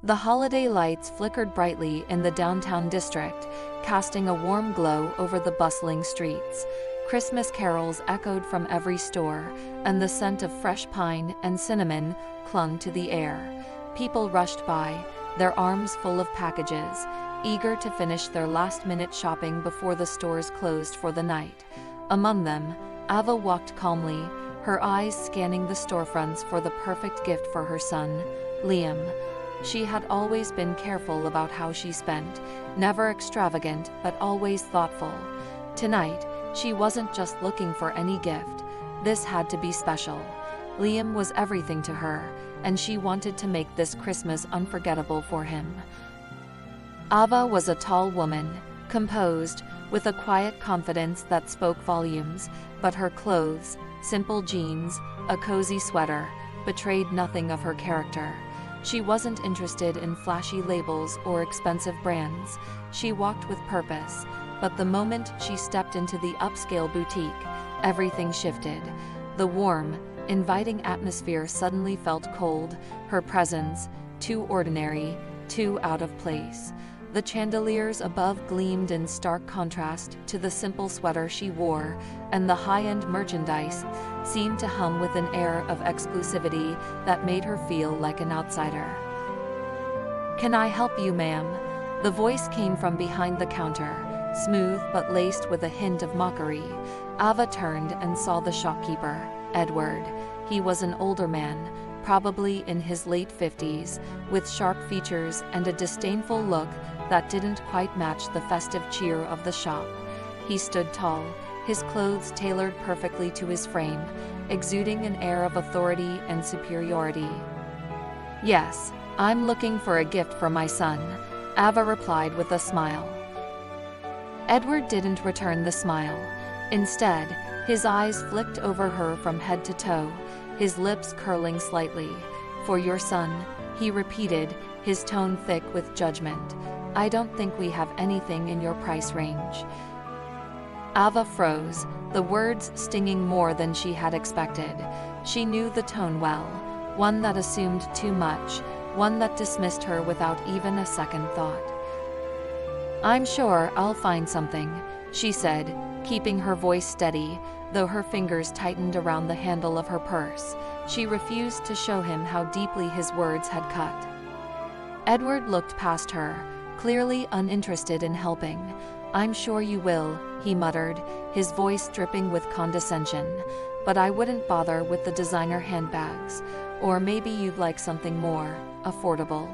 The holiday lights flickered brightly in the downtown district, casting a warm glow over the bustling streets. Christmas carols echoed from every store, and the scent of fresh pine and cinnamon clung to the air. People rushed by, their arms full of packages, eager to finish their last-minute shopping before the stores closed for the night. Among them, Ava walked calmly, her eyes scanning the storefronts for the perfect gift for her son, Liam. She had always been careful about how she spent, never extravagant but always thoughtful. Tonight, she wasn't just looking for any gift. This had to be special. Liam was everything to her, and she wanted to make this Christmas unforgettable for him. Ava was a tall woman, composed, with a quiet confidence that spoke volumes, but her clothes, simple jeans, a cozy sweater, betrayed nothing of her character. She wasn't interested in flashy labels or expensive brands. She walked with purpose, but the moment she stepped into the upscale boutique, everything shifted. The warm, inviting atmosphere suddenly felt cold, her presence, too ordinary, too out of place. The chandeliers above gleamed in stark contrast to the simple sweater she wore, and the high-end merchandise seemed to hum with an air of exclusivity that made her feel like an outsider. "Can I help you, ma'am?" The voice came from behind the counter, smooth but laced with a hint of mockery. Ava turned and saw the shopkeeper, Edward. He was an older man, probably in his late 50s, with sharp features and a disdainful look that didn't quite match the festive cheer of the shop. He stood tall, his clothes tailored perfectly to his frame, exuding an air of authority and superiority. "Yes, I'm looking for a gift for my son," Ava replied with a smile. Edward didn't return the smile. Instead, his eyes flicked over her from head to toe, his lips curling slightly. "For your son," he repeated, his tone thick with judgment. "I don't think we have anything in your price range." Ava froze, the words stinging more than she had expected. She knew the tone well, one that assumed too much, one that dismissed her without even a second thought. "I'm sure I'll find something," she said, keeping her voice steady, though her fingers tightened around the handle of her purse. She refused to show him how deeply his words had cut. Edward looked past her, clearly uninterested in helping. "I'm sure you will," he muttered, his voice dripping with condescension. "But I wouldn't bother with the designer handbags. Or maybe you'd like something more affordable."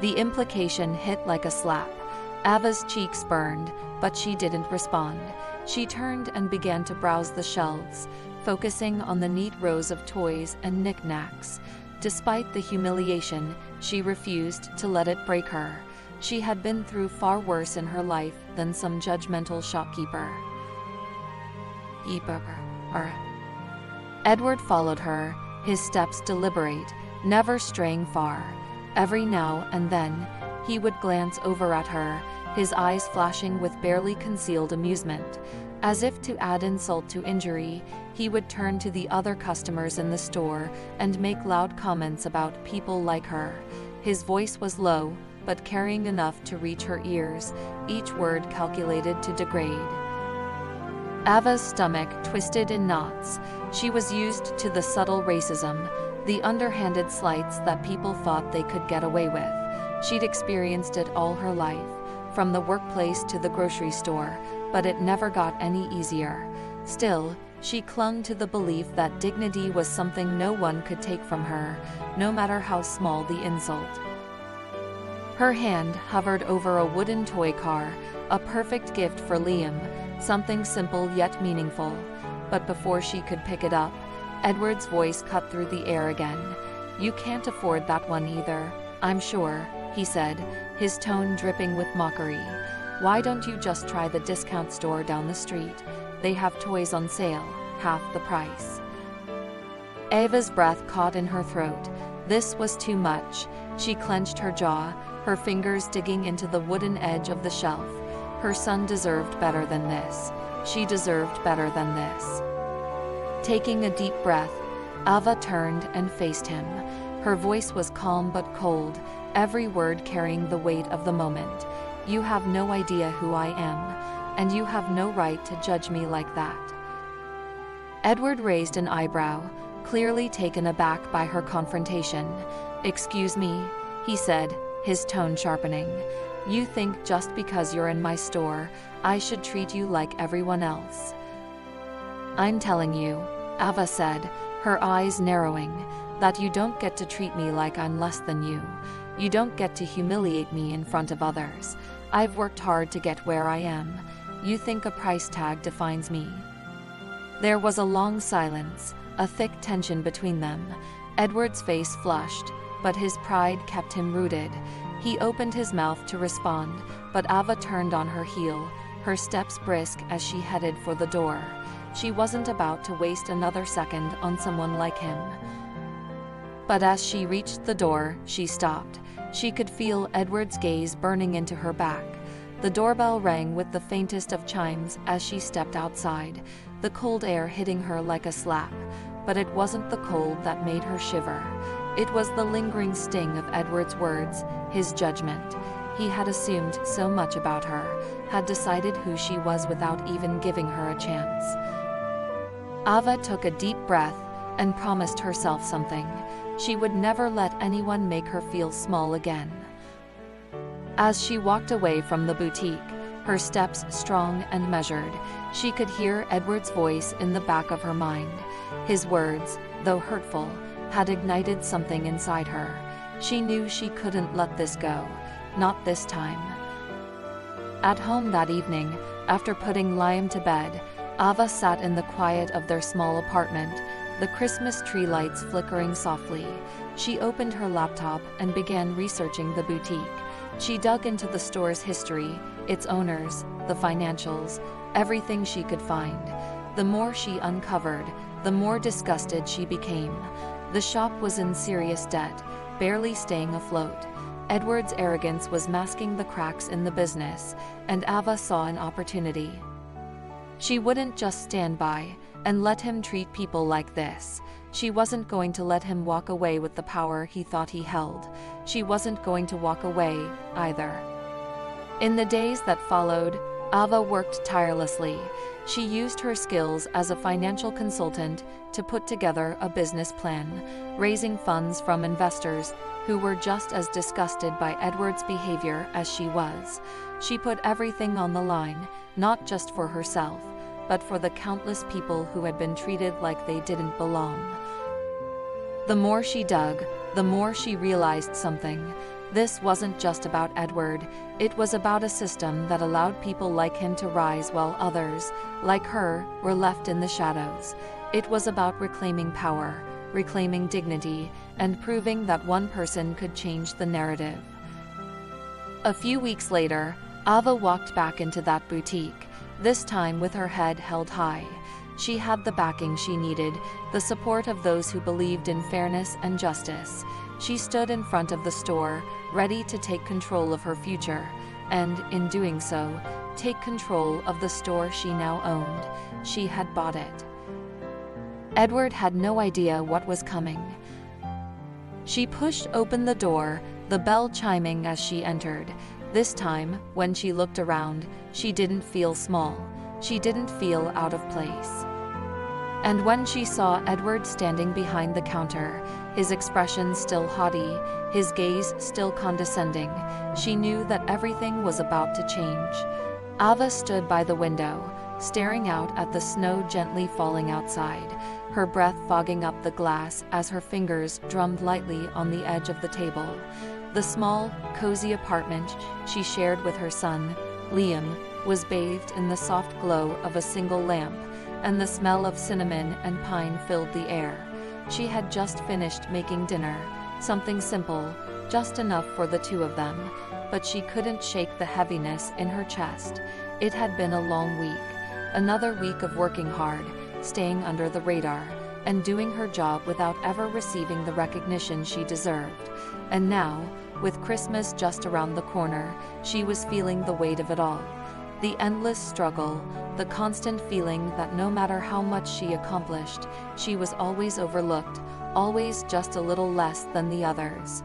The implication hit like a slap. Ava's cheeks burned, but she didn't respond. She turned and began to browse the shelves, focusing on the neat rows of toys and knickknacks. Despite the humiliation, she refused to let it break her. She had been through far worse in her life than some judgmental shopkeeper. Edward followed her, his steps deliberate, never straying far. Every now and then, he would glance over at her, his eyes flashing with barely concealed amusement. As if to add insult to injury, he would turn to the other customers in the store and make loud comments about people like her. His voice was low, but carrying enough to reach her ears, each word calculated to degrade. Ava's stomach twisted in knots. She was used to the subtle racism, the underhanded slights that people thought they could get away with. She'd experienced it all her life, from the workplace to the grocery store, but it never got any easier. Still, she clung to the belief that dignity was something no one could take from her, no matter how small the insult. Her hand hovered over a wooden toy car, a perfect gift for Liam, something simple yet meaningful. But before she could pick it up, Edward's voice cut through the air again. "You can't afford that one either, I'm sure," he said, his tone dripping with mockery. "Why don't you just try the discount store down the street? They have toys on sale, half the price." Ava's breath caught in her throat. This was too much. She clenched her jaw, her fingers digging into the wooden edge of the shelf. Her son deserved better than this. She deserved better than this. Taking a deep breath, Ava turned and faced him. Her voice was calm but cold, every word carrying the weight of the moment. "You have no idea who I am, and you have no right to judge me like that." Edward raised an eyebrow, clearly taken aback by her confrontation. "Excuse me," he said, his tone sharpening. "You think just because you're in my store, I should treat you like everyone else?" "I'm telling you," Ava said, her eyes narrowing, "that you don't get to treat me like I'm less than you. You don't get to humiliate me in front of others. I've worked hard to get where I am. You think a price tag defines me?" There was a long silence, a thick tension between them. Edward's face flushed, but his pride kept him rooted. He opened his mouth to respond, but Ava turned on her heel, her steps brisk as she headed for the door. She wasn't about to waste another second on someone like him. But as she reached the door, she stopped. She could feel Edward's gaze burning into her back. The doorbell rang with the faintest of chimes as she stepped outside, the cold air hitting her like a slap. But it wasn't the cold that made her shiver. It was the lingering sting of Edward's words, his judgment. He had assumed so much about her, had decided who she was without even giving her a chance. Ava took a deep breath and promised herself something. She would never let anyone make her feel small again. As she walked away from the boutique, her steps strong and measured, she could hear Edward's voice in the back of her mind. His words, though hurtful, had ignited something inside her. She knew she couldn't let this go, not this time. At home that evening, after putting Liam to bed, Ava sat in the quiet of their small apartment, the Christmas tree lights flickering softly. She opened her laptop and began researching the boutique. She dug into the store's history, its owners, the financials, everything she could find. The more she uncovered, the more disgusted she became. The shop was in serious debt, barely staying afloat. Edward's arrogance was masking the cracks in the business, and Ava saw an opportunity. She wouldn't just stand by and let him treat people like this. She wasn't going to let him walk away with the power he thought he held. She wasn't going to walk away, either. In the days that followed, Ava worked tirelessly. She used her skills as a financial consultant to put together a business plan, raising funds from investors who were just as disgusted by Edward's behavior as she was. She put everything on the line, not just for herself, but for the countless people who had been treated like they didn't belong. The more she dug, the more she realized something. This wasn't just about Edward, it was about a system that allowed people like him to rise while others, like her, were left in the shadows. It was about reclaiming power, reclaiming dignity, and proving that one person could change the narrative. A few weeks later, Ava walked back into that boutique, this time with her head held high. She had the backing she needed, the support of those who believed in fairness and justice. She stood in front of the store, ready to take control of her future, and, in doing so, take control of the store she now owned. She had bought it. Edward had no idea what was coming. She pushed open the door, the bell chiming as she entered. This time, when she looked around, she didn't feel small. She didn't feel out of place. And when she saw Edward standing behind the counter, his expression still haughty, his gaze still condescending, she knew that everything was about to change. Ava stood by the window, staring out at the snow gently falling outside, her breath fogging up the glass as her fingers drummed lightly on the edge of the table. The small, cozy apartment she shared with her son, Liam, was bathed in the soft glow of a single lamp, and the smell of cinnamon and pine filled the air. She had just finished making dinner, something simple, just enough for the two of them, but she couldn't shake the heaviness in her chest. It had been a long week, another week of working hard, staying under the radar, and doing her job without ever receiving the recognition she deserved. And now, with Christmas just around the corner, she was feeling the weight of it all. The endless struggle, the constant feeling that no matter how much she accomplished, she was always overlooked, always just a little less than the others.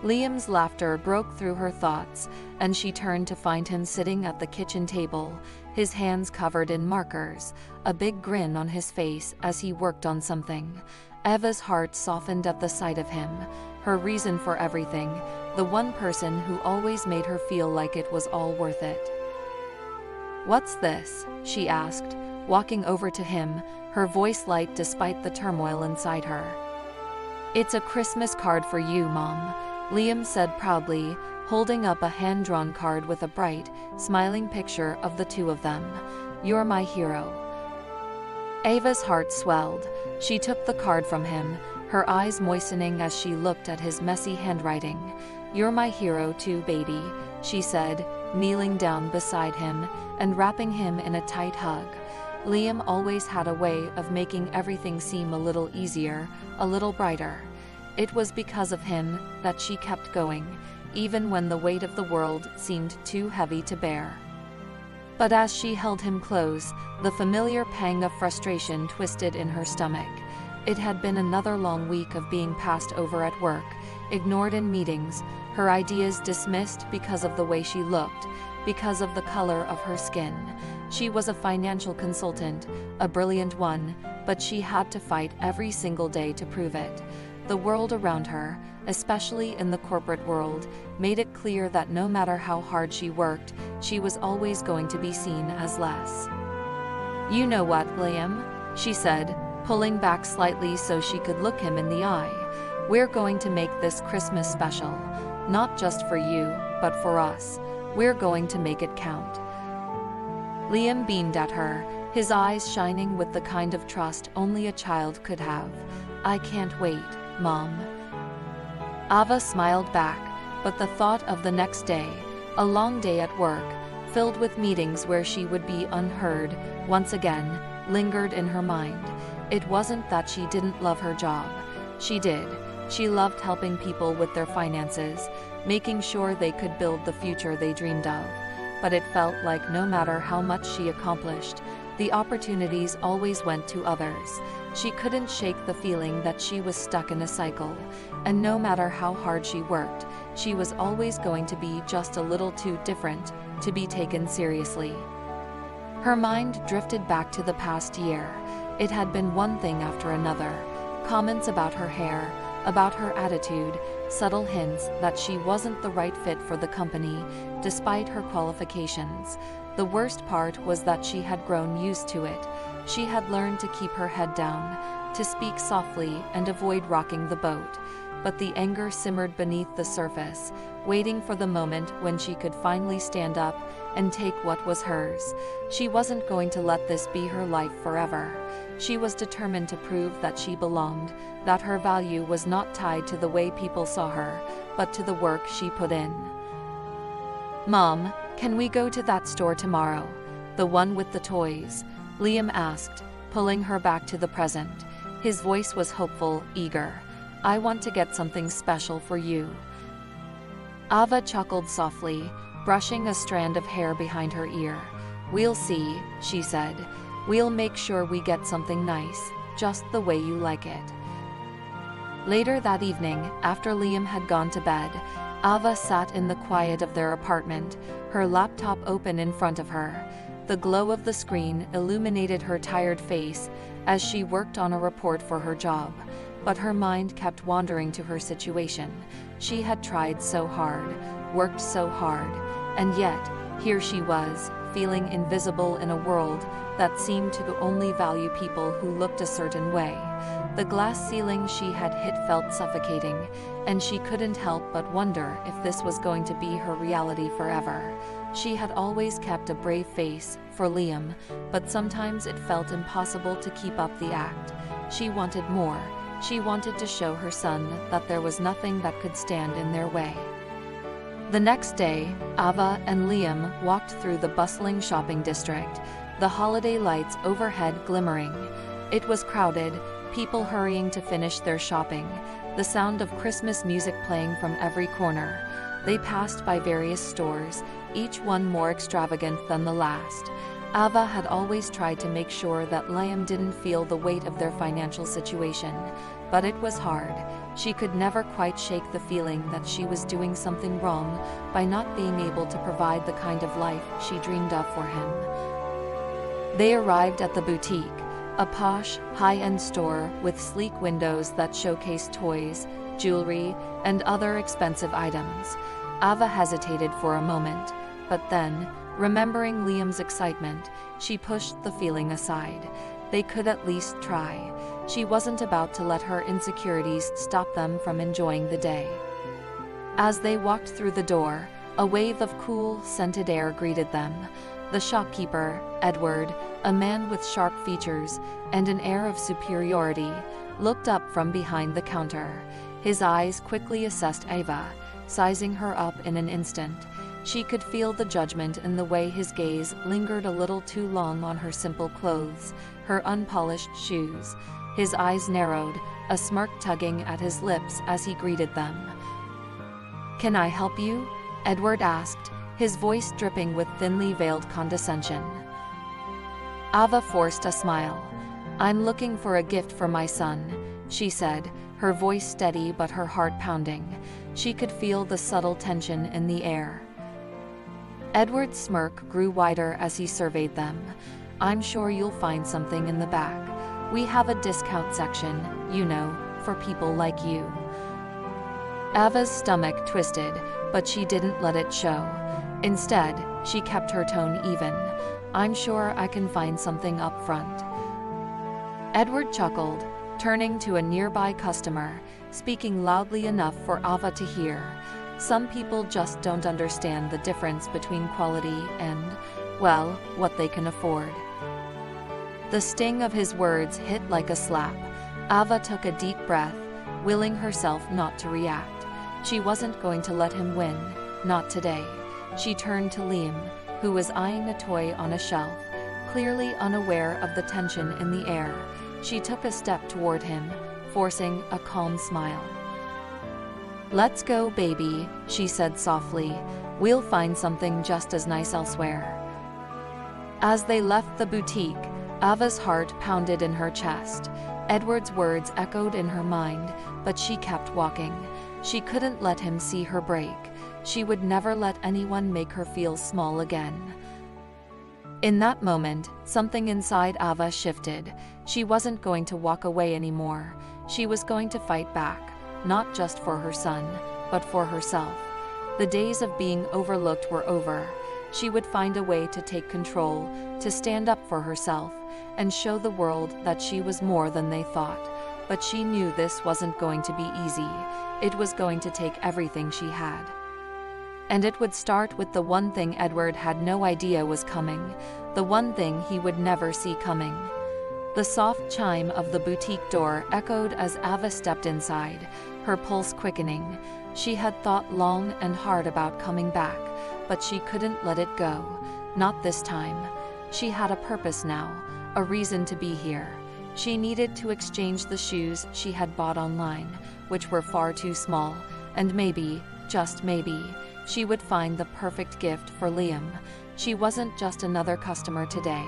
Liam's laughter broke through her thoughts, and she turned to find him sitting at the kitchen table, his hands covered in markers, a big grin on his face as he worked on something. Eva's heart softened at the sight of him, her reason for everything, the one person who always made her feel like it was all worth it. "What's this?" she asked, walking over to him, her voice light despite the turmoil inside her. "It's a Christmas card for you, Mom," Liam said proudly, holding up a hand-drawn card with a bright, smiling picture of the two of them. "You're my hero." Ava's heart swelled. She took the card from him, her eyes moistening as she looked at his messy handwriting. "You're my hero too, baby," she said, kneeling down beside him and wrapping him in a tight hug. Liam always had a way of making everything seem a little easier, a little brighter. It was because of him that she kept going, even when the weight of the world seemed too heavy to bear. But as she held him close, the familiar pang of frustration twisted in her stomach. It had been another long week of being passed over at work, ignored in meetings, her ideas dismissed because of the way she looked, because of the color of her skin. She was a financial consultant, a brilliant one, but she had to fight every single day to prove it. The world around her, especially in the corporate world, made it clear that no matter how hard she worked, she was always going to be seen as less. "You know what, Liam?" she said, pulling back slightly so she could look him in the eye. "We're going to make this Christmas special. Not just for you, but for us. We're going to make it count." Liam beamed at her, his eyes shining with the kind of trust only a child could have. "I can't wait, Mom." Ava smiled back, but the thought of the next day, a long day at work, filled with meetings where she would be unheard, once again, lingered in her mind. It wasn't that she didn't love her job. She did. She loved helping people with their finances, making sure they could build the future they dreamed of. But it felt like no matter how much she accomplished, the opportunities always went to others. She couldn't shake the feeling that she was stuck in a cycle, and no matter how hard she worked, she was always going to be just a little too different to be taken seriously. Her mind drifted back to the past year. It had been one thing after another. Comments about her hair, about her attitude, subtle hints that she wasn't the right fit for the company, despite her qualifications. The worst part was that she had grown used to it. She had learned to keep her head down, to speak softly and avoid rocking the boat. But the anger simmered beneath the surface, waiting for the moment when she could finally stand up and take what was hers. She wasn't going to let this be her life forever. She was determined to prove that she belonged, that her value was not tied to the way people saw her, but to the work she put in. "Mom, can we go to that store tomorrow? The one with the toys?" Liam asked, pulling her back to the present. His voice was hopeful, eager. "I want to get something special for you." Ava chuckled softly, brushing a strand of hair behind her ear. "We'll see," she said. "We'll make sure we get something nice, just the way you like it." Later that evening, after Liam had gone to bed, Ava sat in the quiet of their apartment, her laptop open in front of her. The glow of the screen illuminated her tired face as she worked on a report for her job, but her mind kept wandering to her situation. She had tried so hard, worked so hard, and yet, here she was, feeling invisible in a world that seemed to only value people who looked a certain way. The glass ceiling she had hit felt suffocating, and she couldn't help but wonder if this was going to be her reality forever. She had always kept a brave face for Liam, but sometimes it felt impossible to keep up the act. She wanted more. She wanted to show her son that there was nothing that could stand in their way. The next day, Ava and Liam walked through the bustling shopping district, the holiday lights overhead glimmering. It was crowded, people hurrying to finish their shopping, the sound of Christmas music playing from every corner. They passed by various stores, each one more extravagant than the last. Ava had always tried to make sure that Liam didn't feel the weight of their financial situation, but it was hard. She could never quite shake the feeling that she was doing something wrong by not being able to provide the kind of life she dreamed of for him. They arrived at the boutique, a posh, high-end store with sleek windows that showcased toys, jewelry, and other expensive items. Ava hesitated for a moment, but then, remembering Liam's excitement, she pushed the feeling aside. They could at least try. She wasn't about to let her insecurities stop them from enjoying the day. As they walked through the door, a wave of cool, scented air greeted them. The shopkeeper, Edward, a man with sharp features and an air of superiority, looked up from behind the counter. His eyes quickly assessed Ava, sizing her up in an instant. She could feel the judgment in the way his gaze lingered a little too long on her simple clothes, her unpolished shoes. His eyes narrowed, a smirk tugging at his lips as he greeted them. "Can I help you?" Edward asked, his voice dripping with thinly veiled condescension. Ava forced a smile. "I'm looking for a gift for my son," she said, her voice steady but her heart pounding. She could feel the subtle tension in the air. Edward's smirk grew wider as he surveyed them. "I'm sure you'll find something in the back. We have a discount section, you know, for people like you." Ava's stomach twisted, but she didn't let it show. Instead, she kept her tone even. "I'm sure I can find something up front." Edward chuckled, turning to a nearby customer, speaking loudly enough for Ava to hear. Some people just don't understand the difference between quality and, well, what they can afford. The sting of his words hit like a slap. Ava took a deep breath, willing herself not to react. She wasn't going to let him win, not today. She turned to Liam, who was eyeing a toy on a shelf, clearly unaware of the tension in the air. She took a step toward him, forcing a calm smile. "Let's go, baby," she said softly. "We'll find something just as nice elsewhere." As they left the boutique, Ava's heart pounded in her chest. Edward's words echoed in her mind, but she kept walking. She couldn't let him see her break. She would never let anyone make her feel small again. In that moment, something inside Ava shifted. She wasn't going to walk away anymore. She was going to fight back, not just for her son, but for herself. The days of being overlooked were over. She would find a way to take control, to stand up for herself, and show the world that she was more than they thought. But she knew this wasn't going to be easy. It was going to take everything she had. And it would start with the one thing Edward had no idea was coming, the one thing he would never see coming. The soft chime of the boutique door echoed as Ava stepped inside, her pulse quickening. She had thought long and hard about coming back, but she couldn't let it go. Not this time. She had a purpose now, a reason to be here. She needed to exchange the shoes she had bought online, which were far too small, and maybe, just maybe, she would find the perfect gift for Liam. She wasn't just another customer today.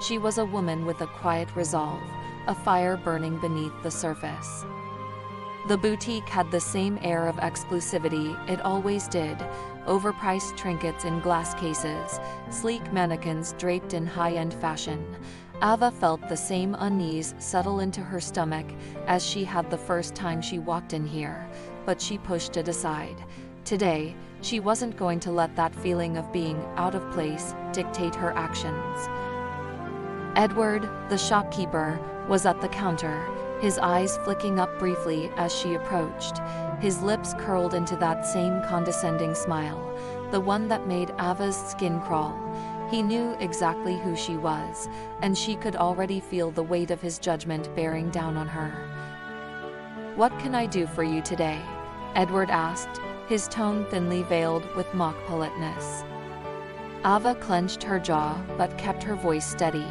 She was a woman with a quiet resolve, a fire burning beneath the surface. The boutique had the same air of exclusivity it always did, overpriced trinkets in glass cases, sleek mannequins draped in high-end fashion. Ava felt the same unease settle into her stomach as she had the first time she walked in here, but she pushed it aside. Today, she wasn't going to let that feeling of being out of place dictate her actions. Edward, the shopkeeper, was at the counter, his eyes flicking up briefly as she approached. His lips curled into that same condescending smile, the one that made Ava's skin crawl. He knew exactly who she was, and she could already feel the weight of his judgment bearing down on her. "What can I do for you today?" Edward asked, his tone thinly veiled with mock politeness. Ava clenched her jaw but kept her voice steady.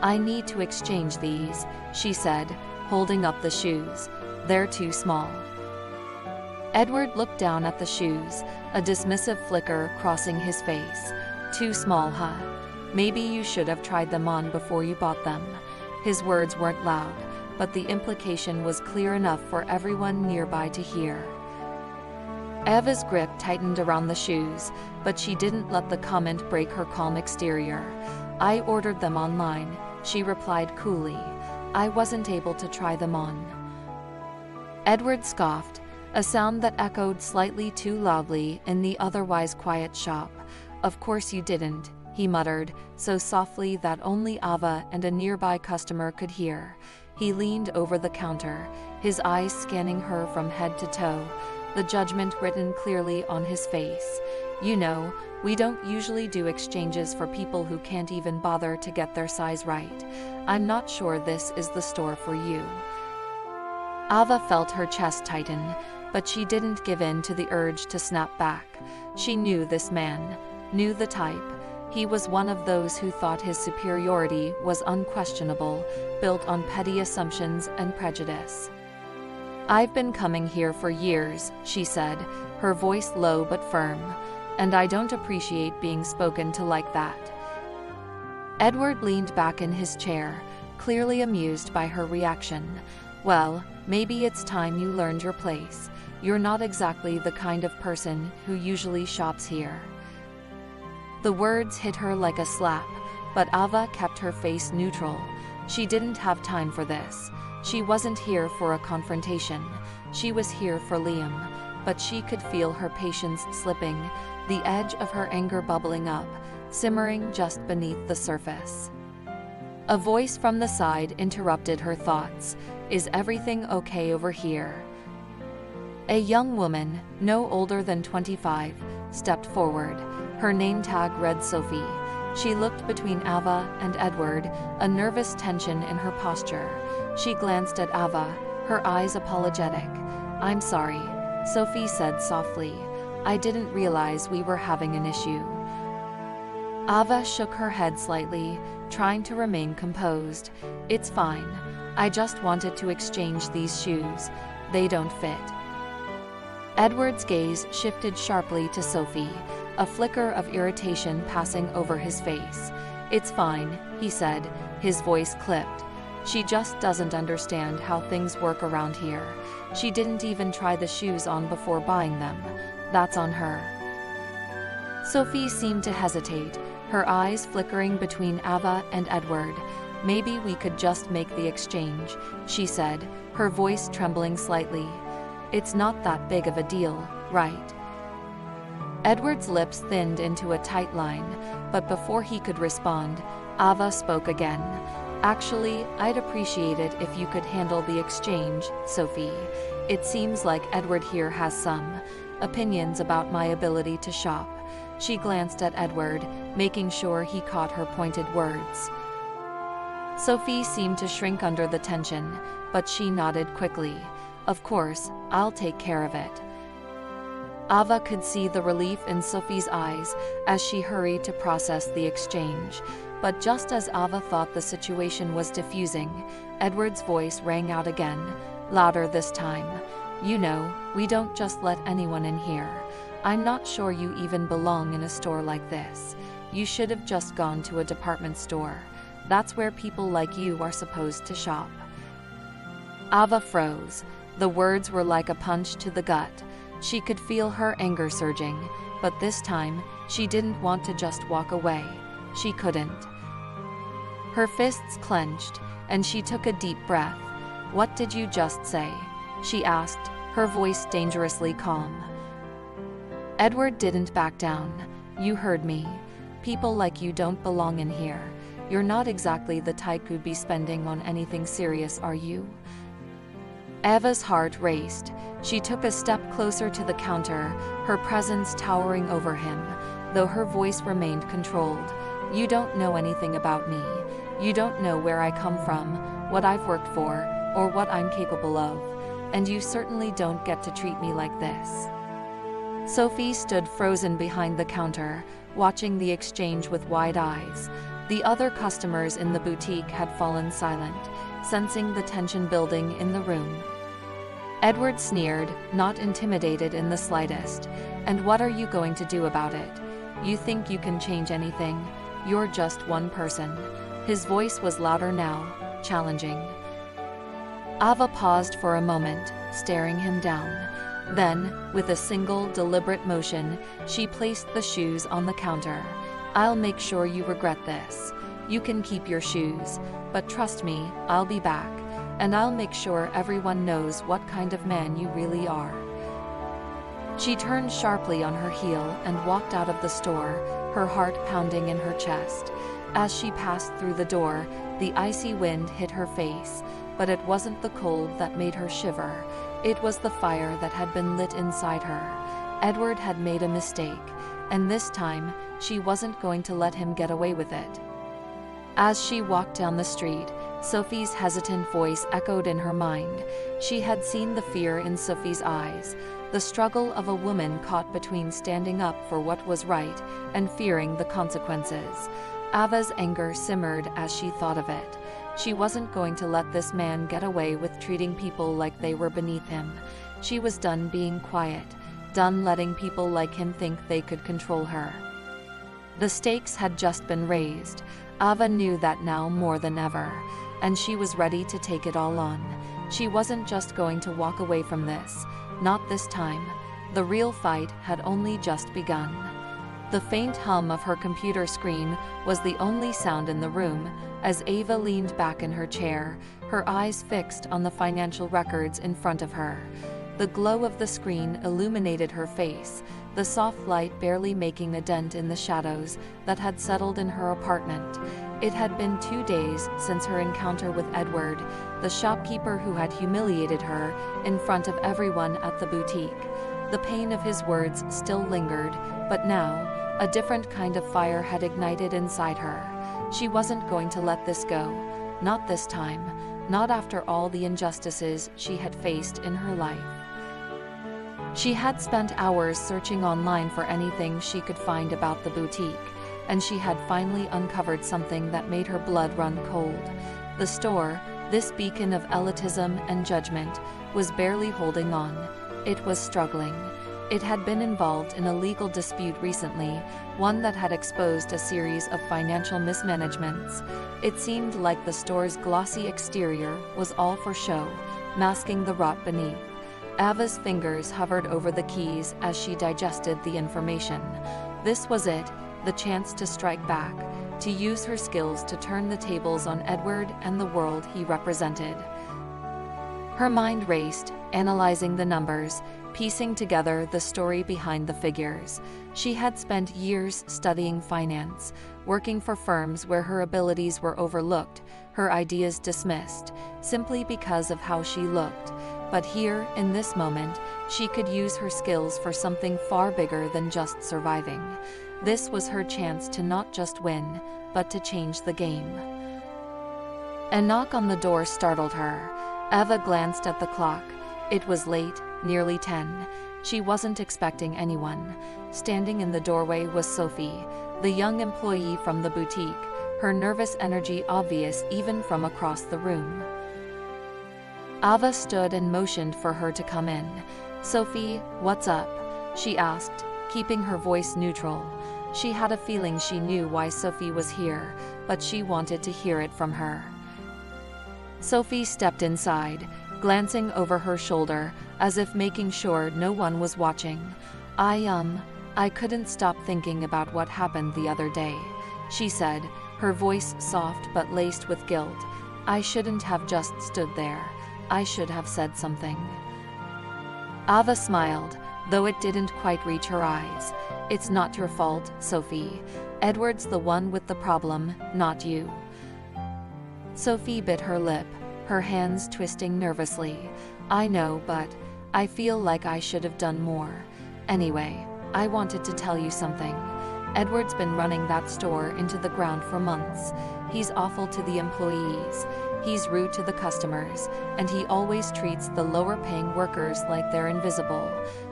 "I need to exchange these," she said, holding up the shoes. "They're too small." Edward looked down at the shoes, a dismissive flicker crossing his face. "Too small, huh? Maybe you should have tried them on before you bought them." His words weren't loud, but the implication was clear enough for everyone nearby to hear. Eva's grip tightened around the shoes, but she didn't let the comment break her calm exterior. "I ordered them online," she replied coolly. "I wasn't able to try them on." Edward scoffed, a sound that echoed slightly too loudly in the otherwise quiet shop. "Of course you didn't," he muttered, so softly that only Ava and a nearby customer could hear. He leaned over the counter, his eyes scanning her from head to toe, the judgment written clearly on his face. "You know, we don't usually do exchanges for people who can't even bother to get their size right. I'm not sure this is the store for you." Ava felt her chest tighten, but she didn't give in to the urge to snap back. She knew this man, knew the type. He was one of those who thought his superiority was unquestionable, built on petty assumptions and prejudice. "I've been coming here for years," she said, her voice low but firm, "and I don't appreciate being spoken to like that." Edward leaned back in his chair, clearly amused by her reaction. "Well, maybe it's time you learned your place. You're not exactly the kind of person who usually shops here." The words hit her like a slap, but Ava kept her face neutral. She didn't have time for this. She wasn't here for a confrontation. She was here for Liam, but she could feel her patience slipping, the edge of her anger bubbling up, simmering just beneath the surface. A voice from the side interrupted her thoughts. "Is everything okay over here?" A young woman, no older than 25, stepped forward. Her name tag read Sophie. She looked between Ava and Edward, a nervous tension in her posture. She glanced at Ava, her eyes apologetic. "I'm sorry," Sophie said softly. "I didn't realize we were having an issue." Ava shook her head slightly, trying to remain composed. "It's fine. I just wanted to exchange these shoes. They don't fit." Edward's gaze shifted sharply to Sophie, a flicker of irritation passing over his face. "It's fine," he said, his voice clipped. "She just doesn't understand how things work around here. She didn't even try the shoes on before buying them. That's on her." Sophie seemed to hesitate, her eyes flickering between Ava and Edward. "Maybe we could just make the exchange," she said, her voice trembling slightly. "It's not that big of a deal, right?" Edward's lips thinned into a tight line, but before he could respond, Ava spoke again. "Actually, I'd appreciate it if you could handle the exchange, Sophie. It seems like Edward here has some opinions about my ability to shop." She glanced at Edward, making sure he caught her pointed words. Sophie seemed to shrink under the tension, but she nodded quickly. "Of course, I'll take care of it." Ava could see the relief in Sophie's eyes as she hurried to process the exchange. But just as Ava thought the situation was diffusing, Edward's voice rang out again, louder this time. "You know, we don't just let anyone in here. I'm not sure you even belong in a store like this. You should have just gone to a department store. That's where people like you are supposed to shop." Ava froze. The words were like a punch to the gut. She could feel her anger surging, but this time, she didn't want to just walk away. She couldn't. Her fists clenched, and she took a deep breath. "What did you just say?" she asked, her voice dangerously calm. Edward didn't back down. "You heard me. People like you don't belong in here. You're not exactly the type who'd be spending on anything serious, are you?" Ava's heart raced. She took a step closer to the counter, her presence towering over him, though her voice remained controlled. "You don't know anything about me. You don't know where I come from, what I've worked for, or what I'm capable of. And you certainly don't get to treat me like this." Sophie stood frozen behind the counter, watching the exchange with wide eyes. The other customers in the boutique had fallen silent, sensing the tension building in the room. Edward sneered, not intimidated in the slightest. "And what are you going to do about it? You think you can change anything? You're just one person." His voice was louder now, challenging. Ava paused for a moment, staring him down. Then, with a single deliberate motion, she placed the shoes on the counter. "I'll make sure you regret this. You can keep your shoes, but trust me, I'll be back, and I'll make sure everyone knows what kind of man you really are." She turned sharply on her heel and walked out of the store, her heart pounding in her chest. As she passed through the door, the icy wind hit her face, but it wasn't the cold that made her shiver. It was the fire that had been lit inside her. Edward had made a mistake, and this time, she wasn't going to let him get away with it. As she walked down the street, Sophie's hesitant voice echoed in her mind. She had seen the fear in Sophie's eyes, the struggle of a woman caught between standing up for what was right and fearing the consequences. Ava's anger simmered as she thought of it. She wasn't going to let this man get away with treating people like they were beneath him. She was done being quiet, done letting people like him think they could control her. The stakes had just been raised. Ava knew that now more than ever, and she was ready to take it all on. She wasn't just going to walk away from this. Not this time. The real fight had only just begun. The faint hum of her computer screen was the only sound in the room as Ava leaned back in her chair, her eyes fixed on the financial records in front of her. The glow of the screen illuminated her face, the soft light barely making a dent in the shadows that had settled in her apartment. It had been 2 days since her encounter with Edward, the shopkeeper who had humiliated her in front of everyone at the boutique. The pain of his words still lingered, but now, a different kind of fire had ignited inside her. She wasn't going to let this go. Not this time. Not after all the injustices she had faced in her life. She had spent hours searching online for anything she could find about the boutique, and she had finally uncovered something that made her blood run cold. The store, this beacon of elitism and judgment, was barely holding on. It was struggling. It had been involved in a legal dispute recently, one that had exposed a series of financial mismanagements. It seemed like the store's glossy exterior was all for show, masking the rot beneath. Ava's fingers hovered over the keys as she digested the information. This was it, the chance to strike back, to use her skills to turn the tables on Edward and the world he represented. Her mind raced, analyzing the numbers, piecing together the story behind the figures. She had spent years studying finance, working for firms where her abilities were overlooked, her ideas dismissed, simply because of how she looked. But here, in this moment, she could use her skills for something far bigger than just surviving. This was her chance to not just win, but to change the game. A knock on the door startled her. Ava glanced at the clock. It was late, nearly 10. She wasn't expecting anyone. Standing in the doorway was Sophie, the young employee from the boutique, her nervous energy obvious even from across the room. Ava stood and motioned for her to come in. "Sophie, what's up?" she asked, keeping her voice neutral. She had a feeling she knew why Sophie was here, but she wanted to hear it from her. Sophie stepped inside, glancing over her shoulder, as if making sure no one was watching. I couldn't stop thinking about what happened the other day," she said, her voice soft but laced with guilt. "I shouldn't have just stood there. I should have said something." Ava smiled, though it didn't quite reach her eyes. "It's not your fault, Sophie. Edward's the one with the problem, not you." Sophie bit her lip, her hands twisting nervously. "I know, but I feel like I should have done more. Anyway, I wanted to tell you something. Edward's been running that store into the ground for months. He's awful to the employees. He's rude to the customers, and he always treats the lower-paying workers like they're invisible.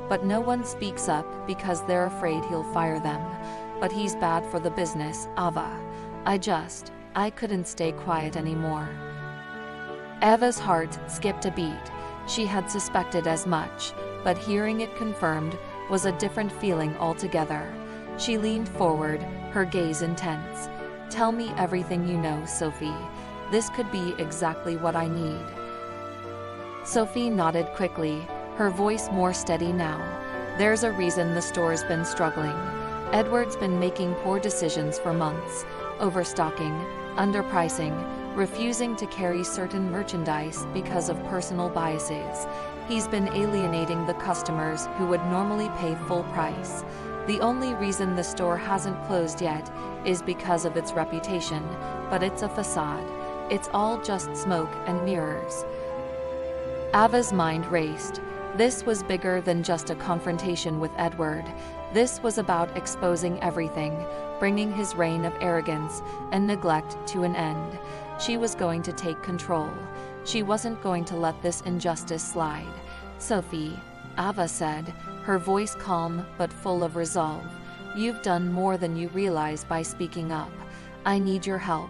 But no one speaks up because they're afraid he'll fire them. But he's bad for the business, Ava. I couldn't stay quiet anymore." Ava's heart skipped a beat. She had suspected as much, but hearing it confirmed was a different feeling altogether. She leaned forward, her gaze intense. Tell me everything you know, Sophie. This could be exactly what I need. Sophie nodded quickly, her voice more steady now. There's a reason the store's been struggling. Edward's been making poor decisions for months, overstocking, underpricing, refusing to carry certain merchandise because of personal biases. He's been alienating the customers who would normally pay full price. The only reason the store hasn't closed yet is because of its reputation, but it's a facade. It's all just smoke and mirrors. Ava's mind raced. This was bigger than just a confrontation with Edward. This was about exposing everything, bringing his reign of arrogance and neglect to an end. She was going to take control. She wasn't going to let this injustice slide. Sophie, Ava said, her voice calm but full of resolve. You've done more than you realize by speaking up. I need your help.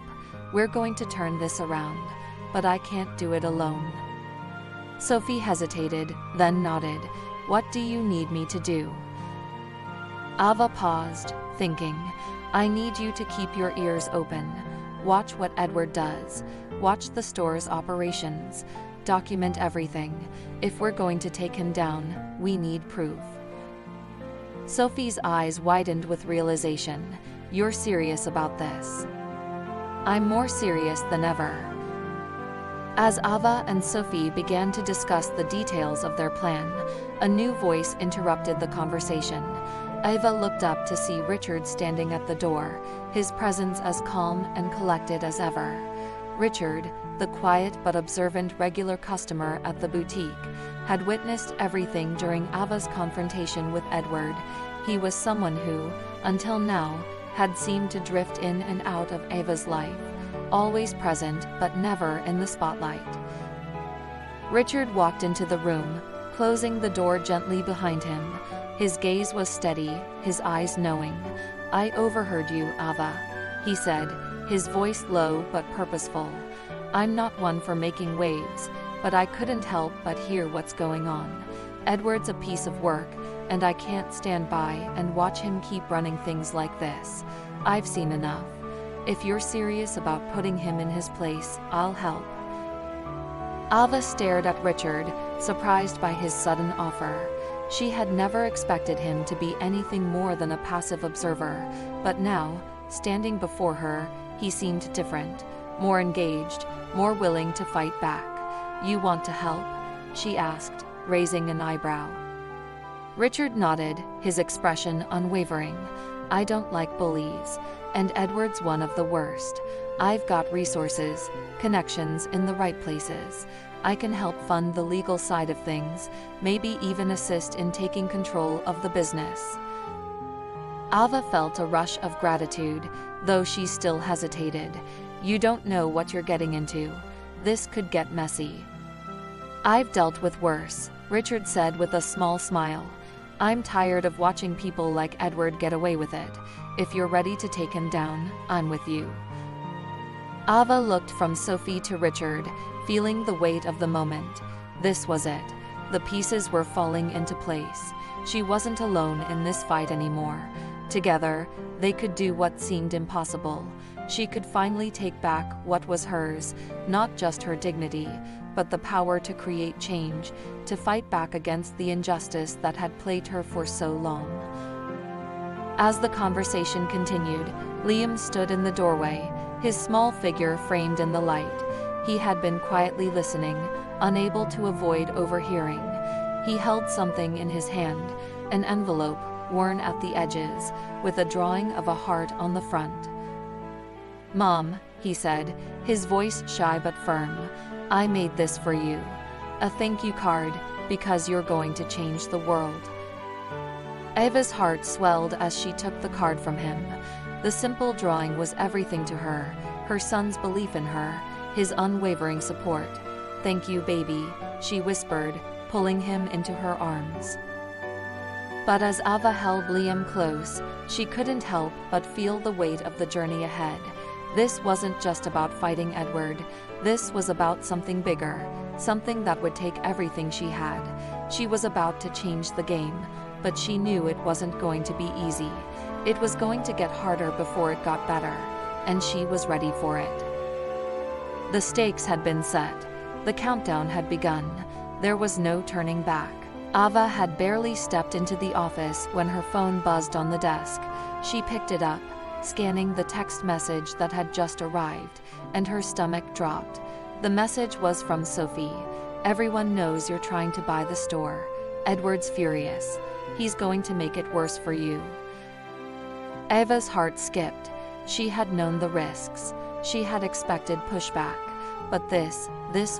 We're going to turn this around, but I can't do it alone. Sophie hesitated, then nodded. What do you need me to do? Ava paused, thinking. I need you to keep your ears open. Watch what Edward does. Watch the store's operations. Document everything. If we're going to take him down, we need proof. Sophie's eyes widened with realization. You're serious about this? I'm more serious than ever. As Ava and Sophie began to discuss the details of their plan, a new voice interrupted the conversation. Ava looked up to see Richard standing at the door, his presence as calm and collected as ever. Richard, the quiet but observant regular customer at the boutique, had witnessed everything during Ava's confrontation with Edward. He was someone who, until now, had seemed to drift in and out of Ava's life, always present but never in the spotlight. Richard walked into the room, closing the door gently behind him. His gaze was steady, his eyes knowing. I overheard you, Ava, he said, his voice low but purposeful. I'm not one for making waves, but I couldn't help but hear what's going on. Edward's a piece of work, and I can't stand by and watch him keep running things like this. I've seen enough. If you're serious about putting him in his place, I'll help. Ava stared at Richard, surprised by his sudden offer. She had never expected him to be anything more than a passive observer, but now, standing before her, he seemed different, more engaged, more willing to fight back. You want to help? She asked, raising an eyebrow. Richard nodded, his expression unwavering. I don't like bullies, and Edward's one of the worst. I've got resources, connections in the right places. I can help fund the legal side of things, maybe even assist in taking control of the business. Ava felt a rush of gratitude, though she still hesitated. You don't know what you're getting into. This could get messy. I've dealt with worse, Richard said with a small smile. I'm tired of watching people like Edward get away with it. If you're ready to take him down, I'm with you. Ava looked from Sophie to Richard, feeling the weight of the moment. This was it. The pieces were falling into place. She wasn't alone in this fight anymore. Together, they could do what seemed impossible. She could finally take back what was hers, not just her dignity, but the power to create change, to fight back against the injustice that had plagued her for so long. As the conversation continued, Liam stood in the doorway, his small figure framed in the light. He had been quietly listening, unable to avoid overhearing. He held something in his hand, an envelope, worn at the edges, with a drawing of a heart on the front. Mom, he said, his voice shy but firm, I made this for you. A thank you card, because you're going to change the world. Ava's heart swelled as she took the card from him. The simple drawing was everything to her son's belief in her, his unwavering support. Thank you, baby, she whispered, pulling him into her arms. But as Ava held Liam close, she couldn't help but feel the weight of the journey ahead. This wasn't just about fighting Edward. This was about something bigger, something that would take everything she had. She was about to change the game, but she knew it wasn't going to be easy. It was going to get harder before it got better. and she was ready for it. The stakes had been set. The countdown had begun. There was no turning back. Ava had barely stepped into the office when her phone buzzed on the desk. She picked it up, scanning the text message that had just arrived, and her stomach dropped. The message was from Sophie. "Everyone knows you're trying to buy the store. Edward's furious. He's going to make it worse for you." Ava's heart skipped. She had known the risks. She had expected pushback. But this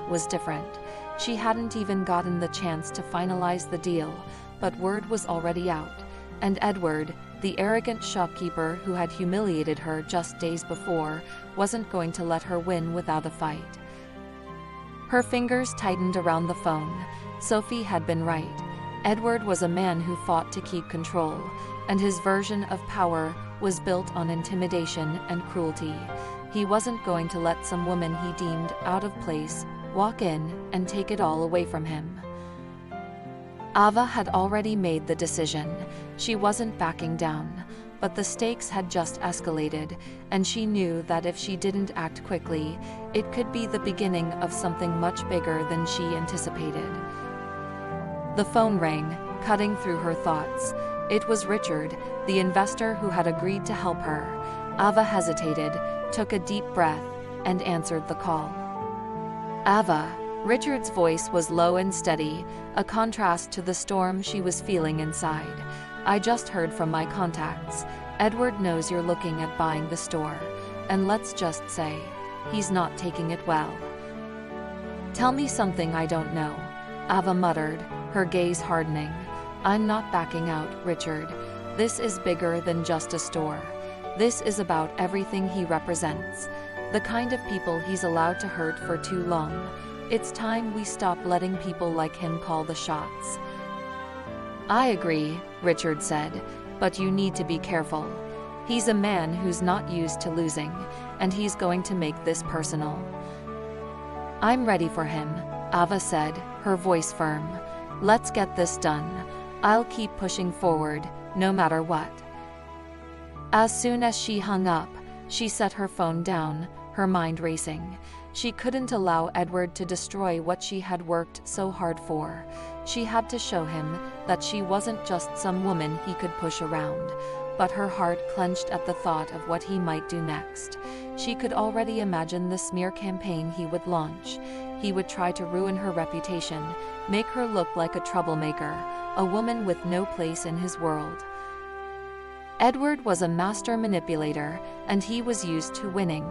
was different. She hadn't even gotten the chance to finalize the deal, but word was already out. And Edward, the arrogant shopkeeper who had humiliated her just days before, wasn't going to let her win without a fight. Her fingers tightened around the phone. Sophie had been right. Edward was a man who fought to keep control, and his version of power was built on intimidation and cruelty. He wasn't going to let some woman he deemed out of place walk in and take it all away from him. Ava had already made the decision. She wasn't backing down, but the stakes had just escalated, and she knew that if she didn't act quickly, it could be the beginning of something much bigger than she anticipated. The phone rang, cutting through her thoughts. It was Richard, the investor who had agreed to help her. Ava hesitated, took a deep breath, and answered the call. "Ava." Richard's voice was low and steady, a contrast to the storm she was feeling inside. "I just heard from my contacts. Edward knows you're looking at buying the store, and let's just say, he's not taking it well." "Tell me something I don't know," Ava muttered, her gaze hardening. "I'm not backing out, Richard. This is bigger than just a store. This is about everything he represents, the kind of people he's allowed to hurt for too long. It's time we stop letting people like him call the shots." "I agree," Richard said, "but you need to be careful. He's a man who's not used to losing, and he's going to make this personal." "I'm ready for him," Ava said, her voice firm. "Let's get this done. I'll keep pushing forward, no matter what." As soon as she hung up, she set her phone down, her mind racing. She couldn't allow Edward to destroy what she had worked so hard for. She had to show him that she wasn't just some woman he could push around, but her heart clenched at the thought of what he might do next. She could already imagine the smear campaign he would launch. He would try to ruin her reputation, make her look like a troublemaker, a woman with no place in his world. Edward was a master manipulator, and he was used to winning,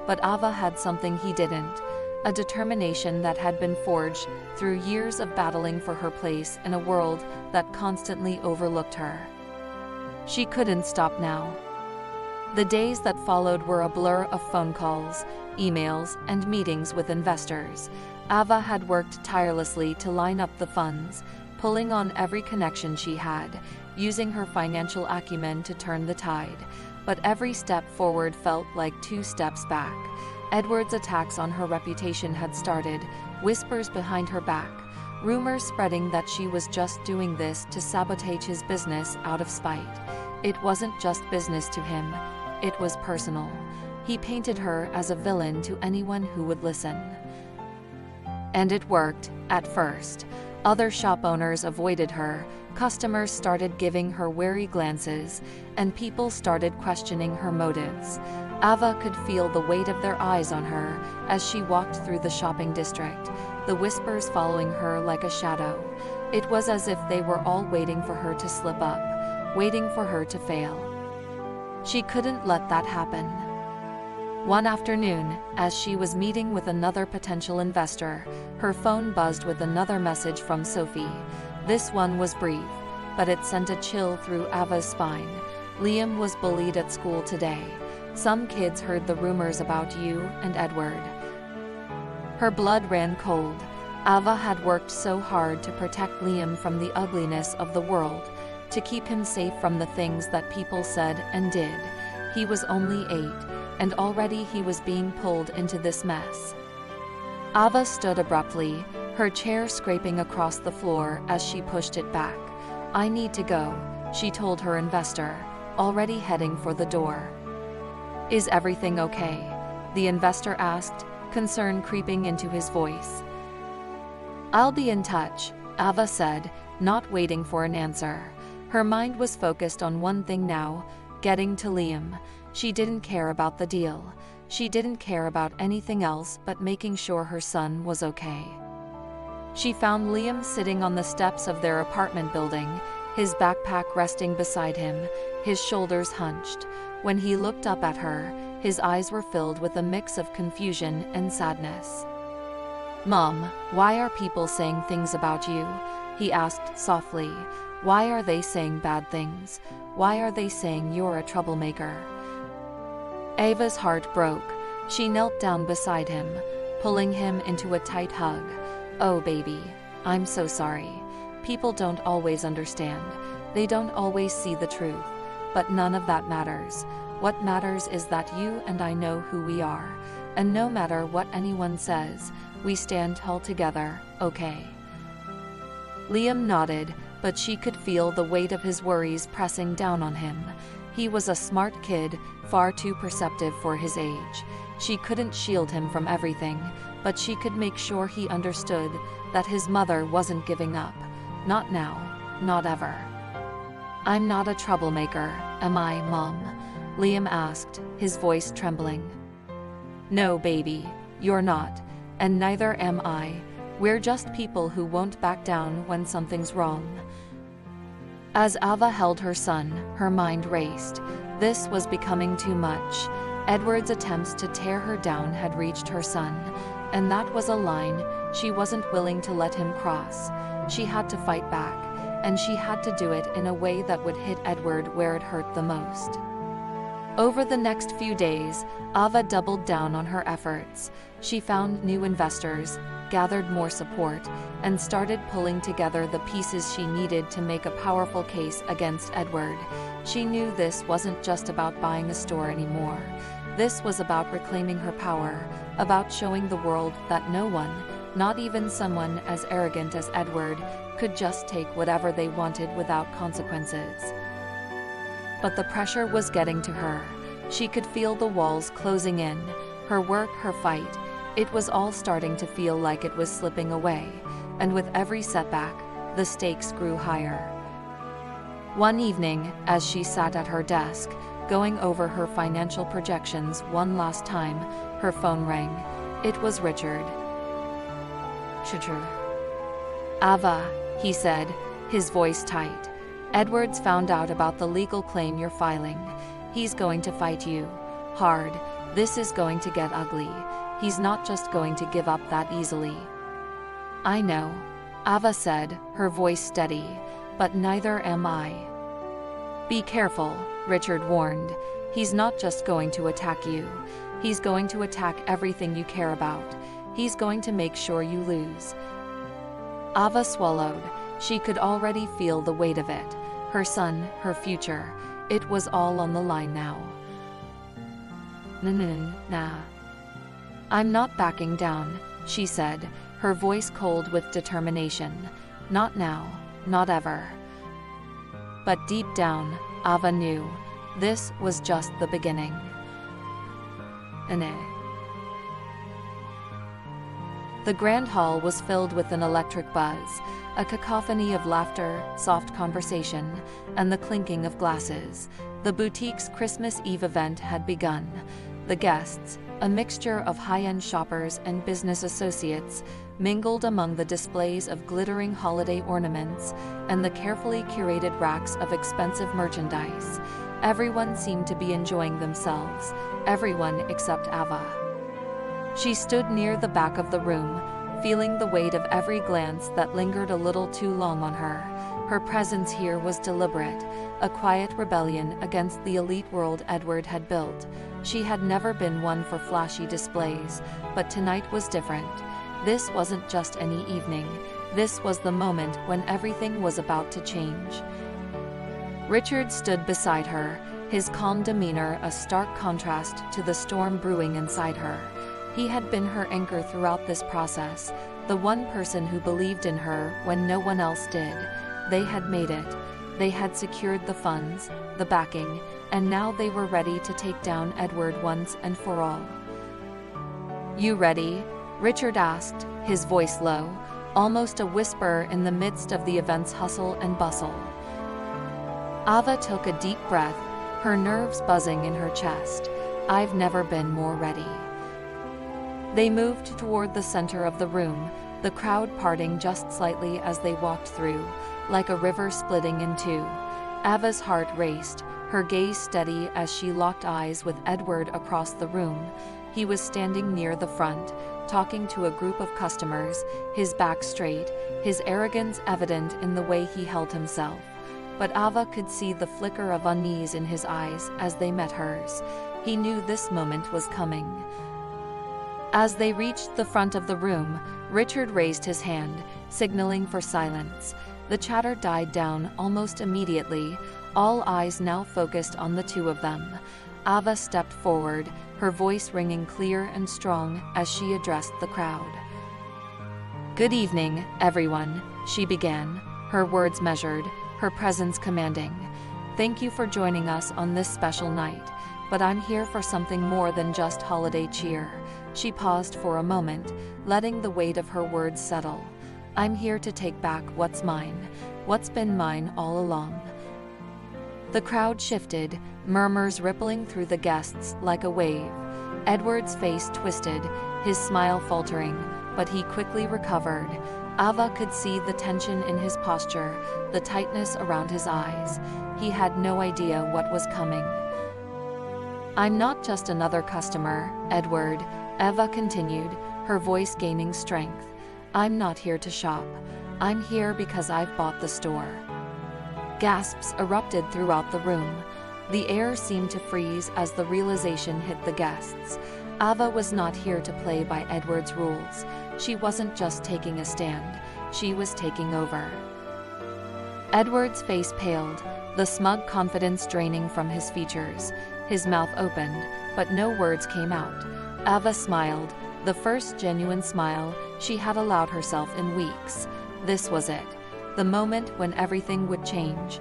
but Ava had something he didn't, a determination that had been forged through years of battling for her place in a world that constantly overlooked her. She couldn't stop now. The days that followed were a blur of phone calls, emails, and meetings with investors. Ava had worked tirelessly to line up the funds, pulling on every connection she had, using her financial acumen to turn the tide. But every step forward felt like 2 steps back. Edward's attacks on her reputation had started, whispers behind her back, rumors spreading that she was just doing this to sabotage his business out of spite. It wasn't just business to him, it was personal. He painted her as a villain to anyone who would listen. And it worked, at first. Other shop owners avoided her, customers started giving her wary glances, and people started questioning her motives. Ava could feel the weight of their eyes on her as she walked through the shopping district, the whispers following her like a shadow. It was as if they were all waiting for her to slip up, waiting for her to fail. She couldn't let that happen. One afternoon, as she was meeting with another potential investor, her phone buzzed with another message from Sophie. This one was brief, but it sent a chill through Ava's spine. "Liam was bullied at school today. Some kids heard the rumors about you and Edward." Her blood ran cold. Ava had worked so hard to protect Liam from the ugliness of the world, to keep him safe from the things that people said and did. He was only 8, and already he was being pulled into this mess. Ava stood abruptly, her chair scraping across the floor as she pushed it back. "I need to go," she told her investor, already heading for the door. Is everything okay? The investor asked, concern creeping into his voice. I'll be in touch, Ava said, not waiting for an answer. Her mind was focused on one thing now, getting to Liam. She didn't care about the deal. She didn't care about anything else but making sure her son was okay. She found Liam sitting on the steps of their apartment building, his backpack resting beside him, his shoulders hunched. When he looked up at her, his eyes were filled with a mix of confusion and sadness. Mom, why are people saying things about you? He asked softly. Why are they saying bad things? Why are they saying you're a troublemaker? Ava's heart broke. She knelt down beside him, pulling him into a tight hug. Oh baby, I'm so sorry. People don't always understand. They don't always see the truth. But none of that matters. What matters is that you and I know who we are. And no matter what anyone says, we stand tall together, okay? Liam nodded, but she could feel the weight of his worries pressing down on him. He was a smart kid, far too perceptive for his age. She couldn't shield him from everything, but she could make sure he understood that his mother wasn't giving up. Not now, not ever. I'm not a troublemaker, am I, Mom? Liam asked, his voice trembling. No, baby, you're not, and neither am I. We're just people who won't back down when something's wrong. As Ava held her son, her mind raced. This was becoming too much. Edward's attempts to tear her down had reached her son, and that was a line she wasn't willing to let him cross. She had to fight back, and she had to do it in a way that would hit Edward where it hurt the most. Over the next few days, Ava doubled down on her efforts. She found new investors, gathered more support, and started pulling together the pieces she needed to make a powerful case against Edward. She knew this wasn't just about buying a store anymore. This was about reclaiming her power, about showing the world that no one, not even someone as arrogant as Edward, could just take whatever they wanted without consequences. But the pressure was getting to her. She could feel the walls closing in, her work, her fight. It was all starting to feel like it was slipping away, and with every setback, the stakes grew higher. One evening, as she sat at her desk, going over her financial projections one last time, her phone rang. It was Richard. Ava, he said, his voice tight. Edward's found out about the legal claim you're filing. He's going to fight you. Hard. This is going to get ugly. He's not just going to give up that easily. I know, Ava said, her voice steady, but neither am I. Be careful, Richard warned. He's not just going to attack you. He's going to attack everything you care about. He's going to make sure you lose. Ava swallowed. She could already feel the weight of it. Her son, her future. It was all on the line now. Nah. I'm not backing down, she said, her voice cold with determination. Not now, not ever. But deep down, Ava knew, this was just the beginning. The grand hall was filled with an electric buzz, a cacophony of laughter, soft conversation, and the clinking of glasses. The boutique's Christmas Eve event had begun. The guests, a mixture of high-end shoppers and business associates, mingled among the displays of glittering holiday ornaments and the carefully curated racks of expensive merchandise. Everyone seemed to be enjoying themselves, everyone except Ava. She stood near the back of the room, feeling the weight of every glance that lingered a little too long on her. Her presence here was deliberate, a quiet rebellion against the elite world Edward had built. She had never been one for flashy displays, but tonight was different. This wasn't just any evening. This was the moment when everything was about to change. Richard stood beside her, his calm demeanor a stark contrast to the storm brewing inside her. He had been her anchor throughout this process, the one person who believed in her when no one else did. They had made it. They had secured the funds, the backing, and now they were ready to take down Edward once and for all. "You ready?" Richard asked, his voice low, almost a whisper in the midst of the event's hustle and bustle. Ava took a deep breath, her nerves buzzing in her chest. "I've never been more ready." They moved toward the center of the room, the crowd parting just slightly as they walked through, like a river splitting in two. Ava's heart raced, her gaze steady as she locked eyes with Edward across the room. He was standing near the front, talking to a group of customers, his back straight, his arrogance evident in the way he held himself. But Ava could see the flicker of unease in his eyes as they met hers. He knew this moment was coming. As they reached the front of the room, Richard raised his hand, signaling for silence. The chatter died down almost immediately, all eyes now focused on the two of them. Ava stepped forward, her voice ringing clear and strong as she addressed the crowd. "Good evening, everyone," she began, her words measured, her presence commanding. "Thank you for joining us on this special night, but I'm here for something more than just holiday cheer." She paused for a moment, letting the weight of her words settle. "I'm here to take back what's mine, what's been mine all along." The crowd shifted, murmurs rippling through the guests like a wave. Edward's face twisted, his smile faltering, but he quickly recovered. Ava could see the tension in his posture, the tightness around his eyes. He had no idea what was coming. "I'm not just another customer, Edward," Ava continued, her voice gaining strength. "I'm not here to shop. I'm here because I've bought the store." Gasps erupted throughout the room. The air seemed to freeze as the realization hit the guests. Ava was not here to play by Edward's rules. She wasn't just taking a stand, she was taking over. Edward's face paled, the smug confidence draining from his features. His mouth opened, but no words came out. Ava smiled, the first genuine smile she had allowed herself in weeks. This was it, the moment when everything would change.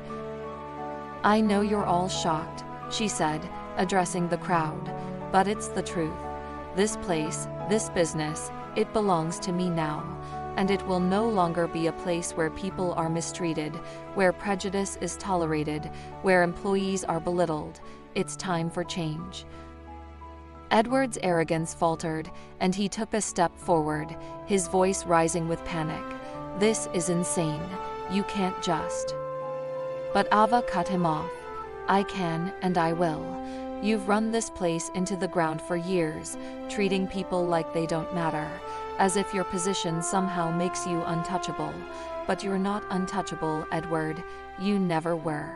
"I know you're all shocked," she said, addressing the crowd, "but it's the truth. This place, this business, it belongs to me now. And it will no longer be a place where people are mistreated, where prejudice is tolerated, where employees are belittled. It's time for change." Edward's arrogance faltered, and he took a step forward, his voice rising with panic. "This is insane. You can't just..." But Ava cut him off. "I can, and I will. You've run this place into the ground for years, treating people like they don't matter, as if your position somehow makes you untouchable. But you're not untouchable, Edward. You never were."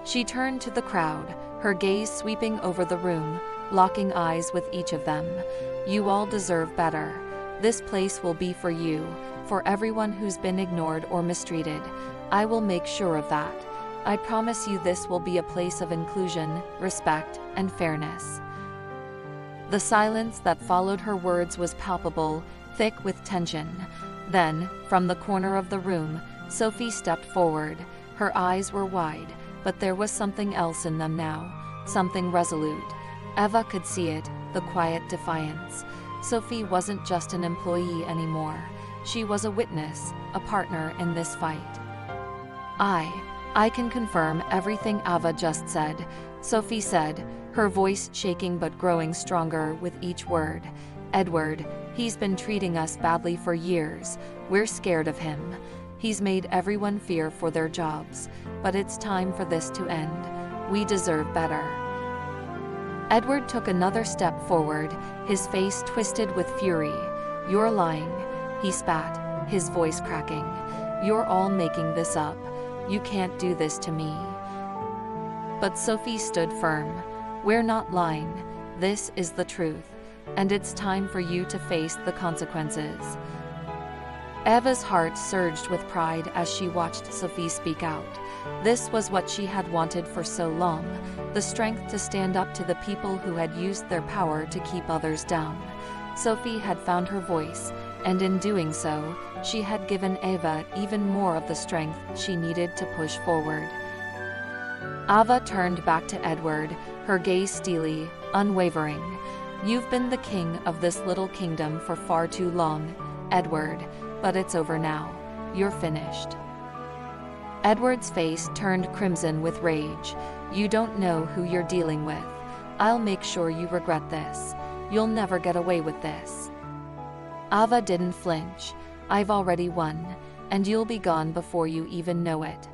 She turned to the crowd, her gaze sweeping over the room, locking eyes with each of them. "You all deserve better. This place will be for you, for everyone who's been ignored or mistreated. I will make sure of that. I promise you this will be a place of inclusion, respect, and fairness." The silence that followed her words was palpable, thick with tension. Then, from the corner of the room, Sophie stepped forward. Her eyes were wide, but there was something else in them now, something resolute. Ava could see it, the quiet defiance. Sophie wasn't just an employee anymore. She was a witness, a partner in this fight. I can confirm everything Ava just said," Sophie said, her voice shaking but growing stronger with each word. "Edward, he's been treating us badly for years. We're scared of him. He's made everyone fear for their jobs. But it's time for this to end. We deserve better." Edward took another step forward, his face twisted with fury. "You're lying," he spat, his voice cracking. "You're all making this up. You can't do this to me." But Sophie stood firm. "We're not lying. This is the truth. And it's time for you to face the consequences." Ava's heart surged with pride as she watched Sophie speak out. This was what she had wanted for so long, the strength to stand up to the people who had used their power to keep others down. Sophie had found her voice, and in doing so, she had given Ava even more of the strength she needed to push forward. Ava turned back to Edward, her gaze steely, unwavering. "You've been the king of this little kingdom for far too long, Edward, but it's over now. You're finished." Edward's face turned crimson with rage. "You don't know who you're dealing with. I'll make sure you regret this. You'll never get away with this." Ava didn't flinch. "I've already won, and you'll be gone before you even know it."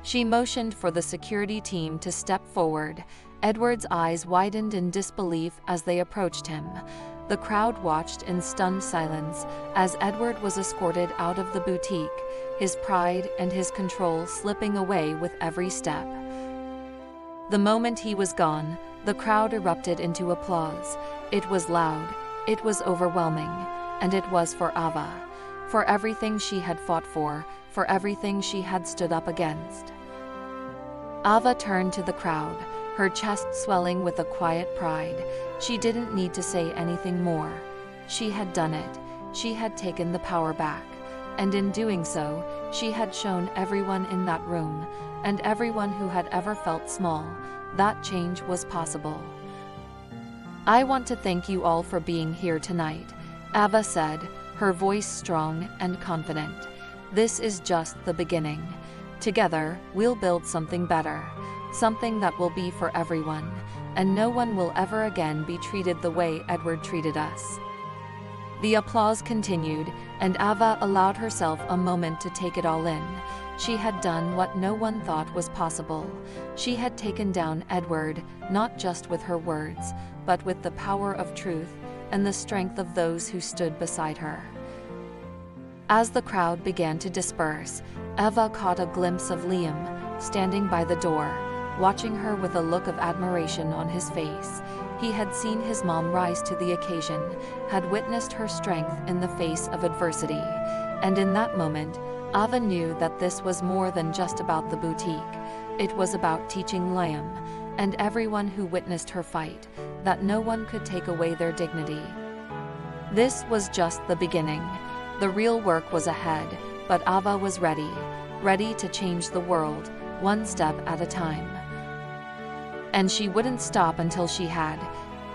She motioned for the security team to step forward. Edward's eyes widened in disbelief as they approached him. The crowd watched in stunned silence as Edward was escorted out of the boutique, his pride and his control slipping away with every step. The moment he was gone, the crowd erupted into applause. It was loud, it was overwhelming, and it was for Ava. For everything she had fought for everything she had stood up against. Ava turned to the crowd, her chest swelling with a quiet pride. She didn't need to say anything more. She had done it. She had taken the power back. And in doing so, she had shown everyone in that room, and everyone who had ever felt small, that change was possible. "I want to thank you all for being here tonight," Ava said, her voice strong and confident. "This is just the beginning. Together, we'll build something better, something that will be for everyone, and no one will ever again be treated the way Edward treated us." The applause continued, and Ava allowed herself a moment to take it all in. She had done what no one thought was possible. She had taken down Edward, not just with her words, but with the power of truth and the strength of those who stood beside her. As the crowd began to disperse, Ava caught a glimpse of Liam, standing by the door, watching her with a look of admiration on his face. He had seen his mom rise to the occasion, had witnessed her strength in the face of adversity, and in that moment, Ava knew that this was more than just about the boutique. It was about teaching Liam, and everyone who witnessed her fight, that no one could take away their dignity. This was just the beginning. The real work was ahead, but Ava was ready to change the world, one step at a time. And she wouldn't stop until she had.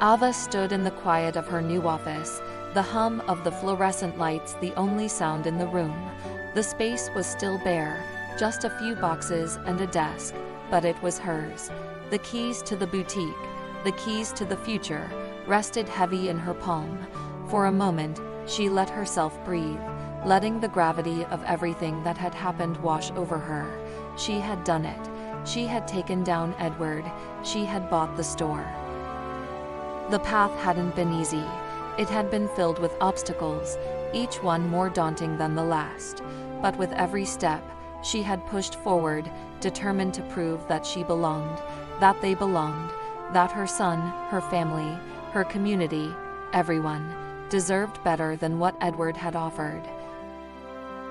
Ava stood in the quiet of her new office, the hum of the fluorescent lights the only sound in the room. The space was still bare, just a few boxes and a desk, but it was hers. The keys to the boutique, the keys to the future, rested heavy in her palm. For a moment, she let herself breathe, letting the gravity of everything that had happened wash over her. She had done it. She had taken down Edward. She had bought the store. The path hadn't been easy. It had been filled with obstacles, each one more daunting than the last. But with every step, she had pushed forward, determined to prove that she belonged, that they belonged, that her son, her family, her community, everyone, deserved better than what Edward had offered.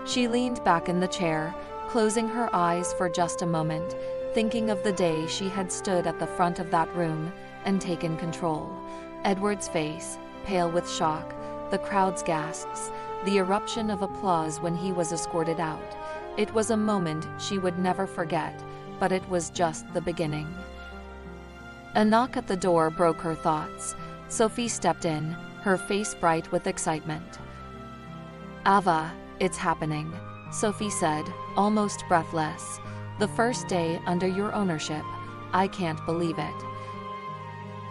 She leaned back in the chair, closing her eyes for just a moment, thinking of the day she had stood at the front of that room and taken control. Edward's face, pale with shock, the crowd's gasps, the eruption of applause when he was escorted out. It was a moment she would never forget, but it was just the beginning. A knock at the door broke her thoughts. Sophie stepped in, her face bright with excitement. "Ava, it's happening," Sophie said, almost breathless. "The first day under your ownership. I can't believe it."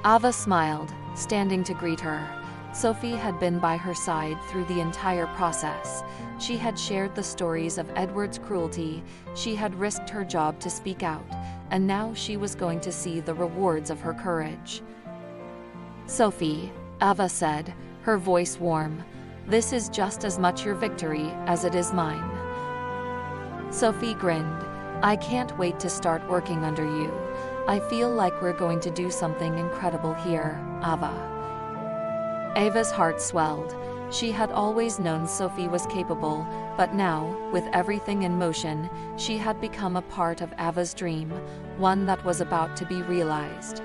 Ava smiled, standing to greet her. Sophie had been by her side through the entire process. She had shared the stories of Edward's cruelty, she had risked her job to speak out, and now she was going to see the rewards of her courage. "Sophie," Ava said, her voice warm, "this is just as much your victory as it is mine." Sophie grinned. "I can't wait to start working under you. I feel like we're going to do something incredible here, Ava." Ava's heart swelled. She had always known Sophie was capable, but now, with everything in motion, she had become a part of Ava's dream, one that was about to be realized.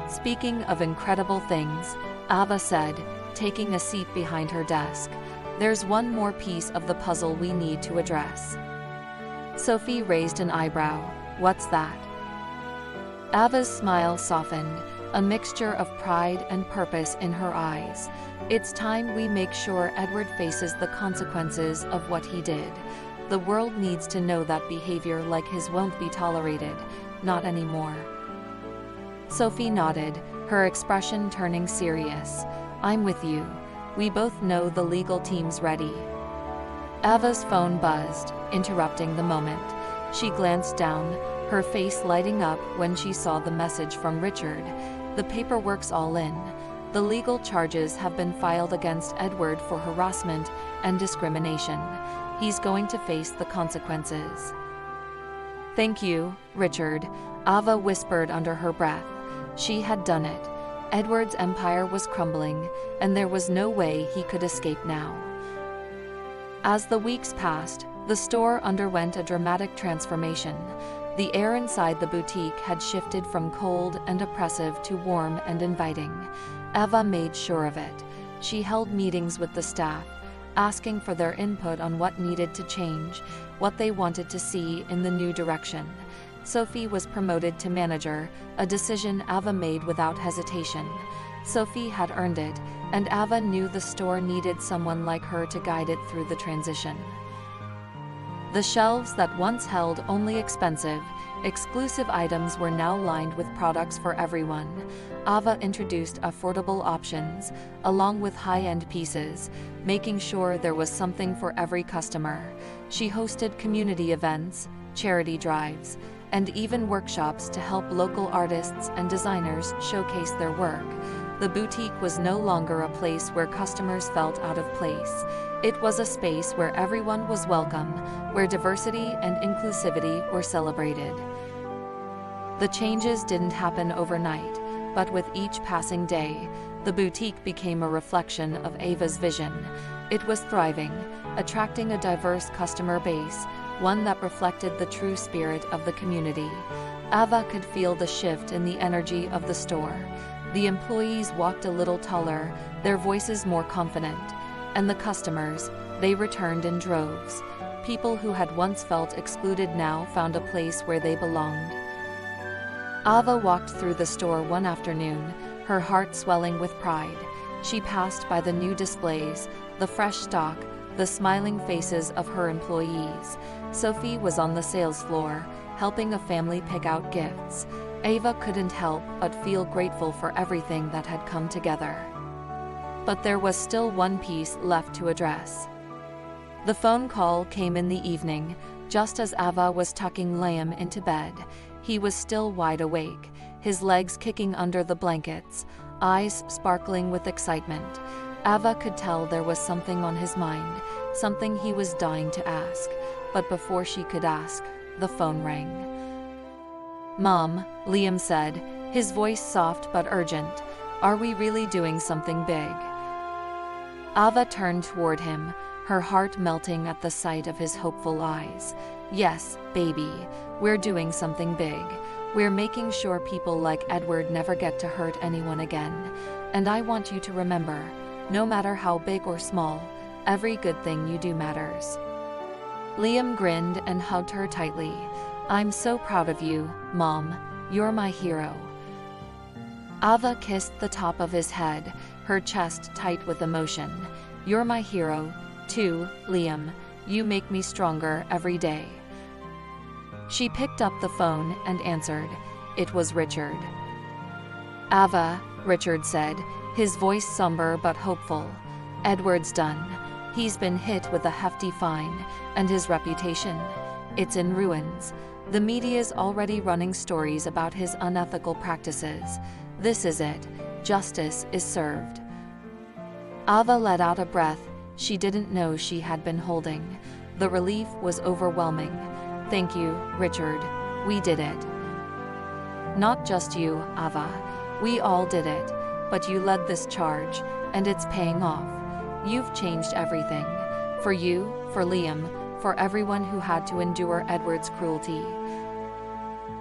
"Speaking of incredible things," Ava said, taking a seat behind her desk, There's one more piece of the puzzle we need to address. Sophie raised an eyebrow. What's that? Ava's smile softened, a mixture of pride and purpose in her eyes. It's time we make sure Edward faces the consequences of what he did. The world needs to know that behavior like his won't be tolerated, not anymore. Sophie nodded, her expression turning serious. I'm with you. We both know the legal team's ready. Ava's phone buzzed, interrupting the moment. She glanced down, her face lighting up when she saw the message from Richard. The paperwork's all in. The legal charges have been filed against Edward for harassment and discrimination. He's going to face the consequences. Thank you, Richard, Ava whispered under her breath. She had done it. Edward's empire was crumbling, and there was no way he could escape now. As the weeks passed, the store underwent a dramatic transformation. The air inside the boutique had shifted from cold and oppressive to warm and inviting. Eva made sure of it. She held meetings with the staff, asking for their input on what needed to change, what they wanted to see in the new direction. Sophie was promoted to manager, a decision Ava made without hesitation. Sophie had earned it, and Ava knew the store needed someone like her to guide it through the transition. The shelves that once held only expensive, exclusive items were now lined with products for everyone. Ava introduced affordable options, along with high-end pieces, making sure there was something for every customer. She hosted community events, charity drives, and even workshops to help local artists and designers showcase their work. The boutique was no longer a place where customers felt out of place. It was a space where everyone was welcome, where diversity and inclusivity were celebrated. The changes didn't happen overnight, but with each passing day, the boutique became a reflection of Ava's vision. It was thriving, attracting a diverse customer base, one that reflected the true spirit of the community. Ava could feel the shift in the energy of the store. The employees walked a little taller, their voices more confident, and the customers, they returned in droves. People who had once felt excluded now found a place where they belonged. Ava walked through the store one afternoon, her heart swelling with pride. She passed by the new displays, the fresh stock, the smiling faces of her employees. Sophie was on the sales floor, helping a family pick out gifts. Ava couldn't help but feel grateful for everything that had come together. But there was still one piece left to address. The phone call came in the evening, just as Ava was tucking Liam into bed. He was still wide awake, his legs kicking under the blankets, eyes sparkling with excitement. Ava could tell there was something on his mind, something he was dying to ask. But before she could ask, the phone rang. "Mom," Liam said, his voice soft but urgent. "Are we really doing something big?" Ava turned toward him, her heart melting at the sight of his hopeful eyes. "Yes, baby, we're doing something big. We're making sure people like Edward never get to hurt anyone again. And I want you to remember, no matter how big or small, every good thing you do matters." Liam grinned and hugged her tightly. "I'm so proud of you, Mom. You're my hero." Ava kissed the top of his head, her chest tight with emotion. "You're my hero, too, Liam. You make me stronger every day." She picked up the phone and answered. It was Richard. "Ava," Richard said, his voice somber but hopeful. "Edward's done. He's been hit with a hefty fine, and his reputation, it's in ruins. The media's already running stories about his unethical practices. This is it. Justice is served." Ava let out a breath she didn't know she had been holding. The relief was overwhelming. "Thank you, Richard. We did it." "Not just you, Ava. We all did it. But you led this charge, and it's paying off. You've changed everything. For you, for Liam, for everyone who had to endure Edward's cruelty."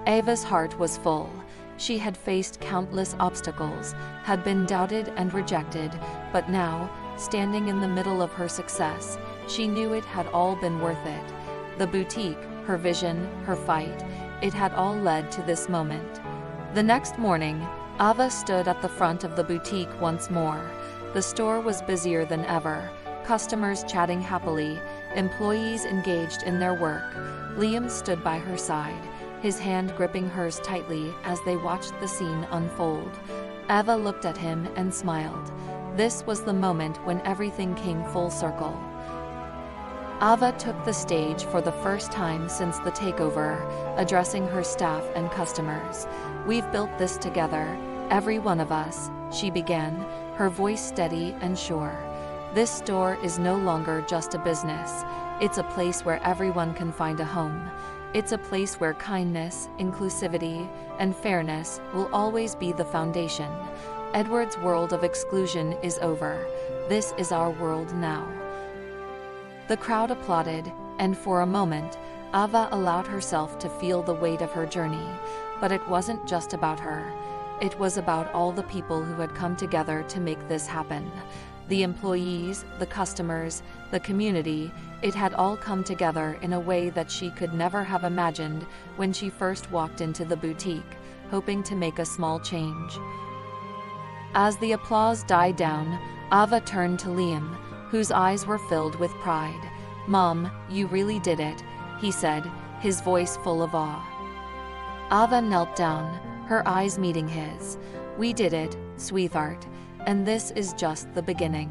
Ava's heart was full. She had faced countless obstacles, had been doubted and rejected, but now, standing in the middle of her success. She knew it had all been worth it. The boutique, her vision, her fight, it had all led to this moment. The next morning, Ava stood at the front of the boutique once more. The store was busier than ever, customers chatting happily, employees engaged in their work. Liam stood by her side, his hand gripping hers tightly as they watched the scene unfold. Ava looked at him and smiled. This was the moment when everything came full circle. Ava took the stage for the first time since the takeover, addressing her staff and customers. "We've built this together, every one of us," she began, her voice steady and sure. "This store is no longer just a business. It's a place where everyone can find a home. It's a place where kindness, inclusivity, and fairness will always be the foundation. Edward's world of exclusion is over. This is our world now." The crowd applauded, and for a moment, Ava allowed herself to feel the weight of her journey. But it wasn't just about her. It was about all the people who had come together to make this happen. The employees, the customers, the community, it had all come together in a way that she could never have imagined when she first walked into the boutique, hoping to make a small change. As the applause died down, Ava turned to Liam, whose eyes were filled with pride. "Mom, you really did it," he said, his voice full of awe. Ava knelt down, her eyes meeting his. "We did it, sweetheart, and this is just the beginning."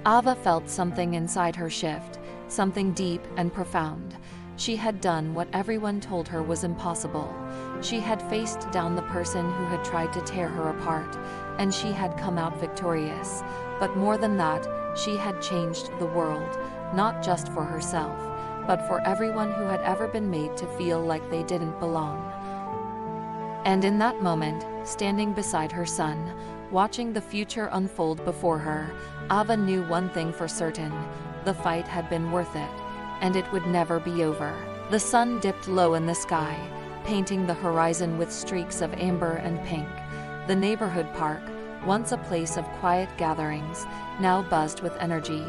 Ava felt something inside her shift, something deep and profound. She had done what everyone told her was impossible. She had faced down the person who had tried to tear her apart, and she had come out victorious. But more than that, she had changed the world, not just for herself, but for everyone who had ever been made to feel like they didn't belong. And in that moment, standing beside her son, watching the future unfold before her, Ava knew one thing for certain: the fight had been worth it, and it would never be over. The sun dipped low in the sky, painting the horizon with streaks of amber and pink. The neighborhood park, once a place of quiet gatherings, now buzzed with energy.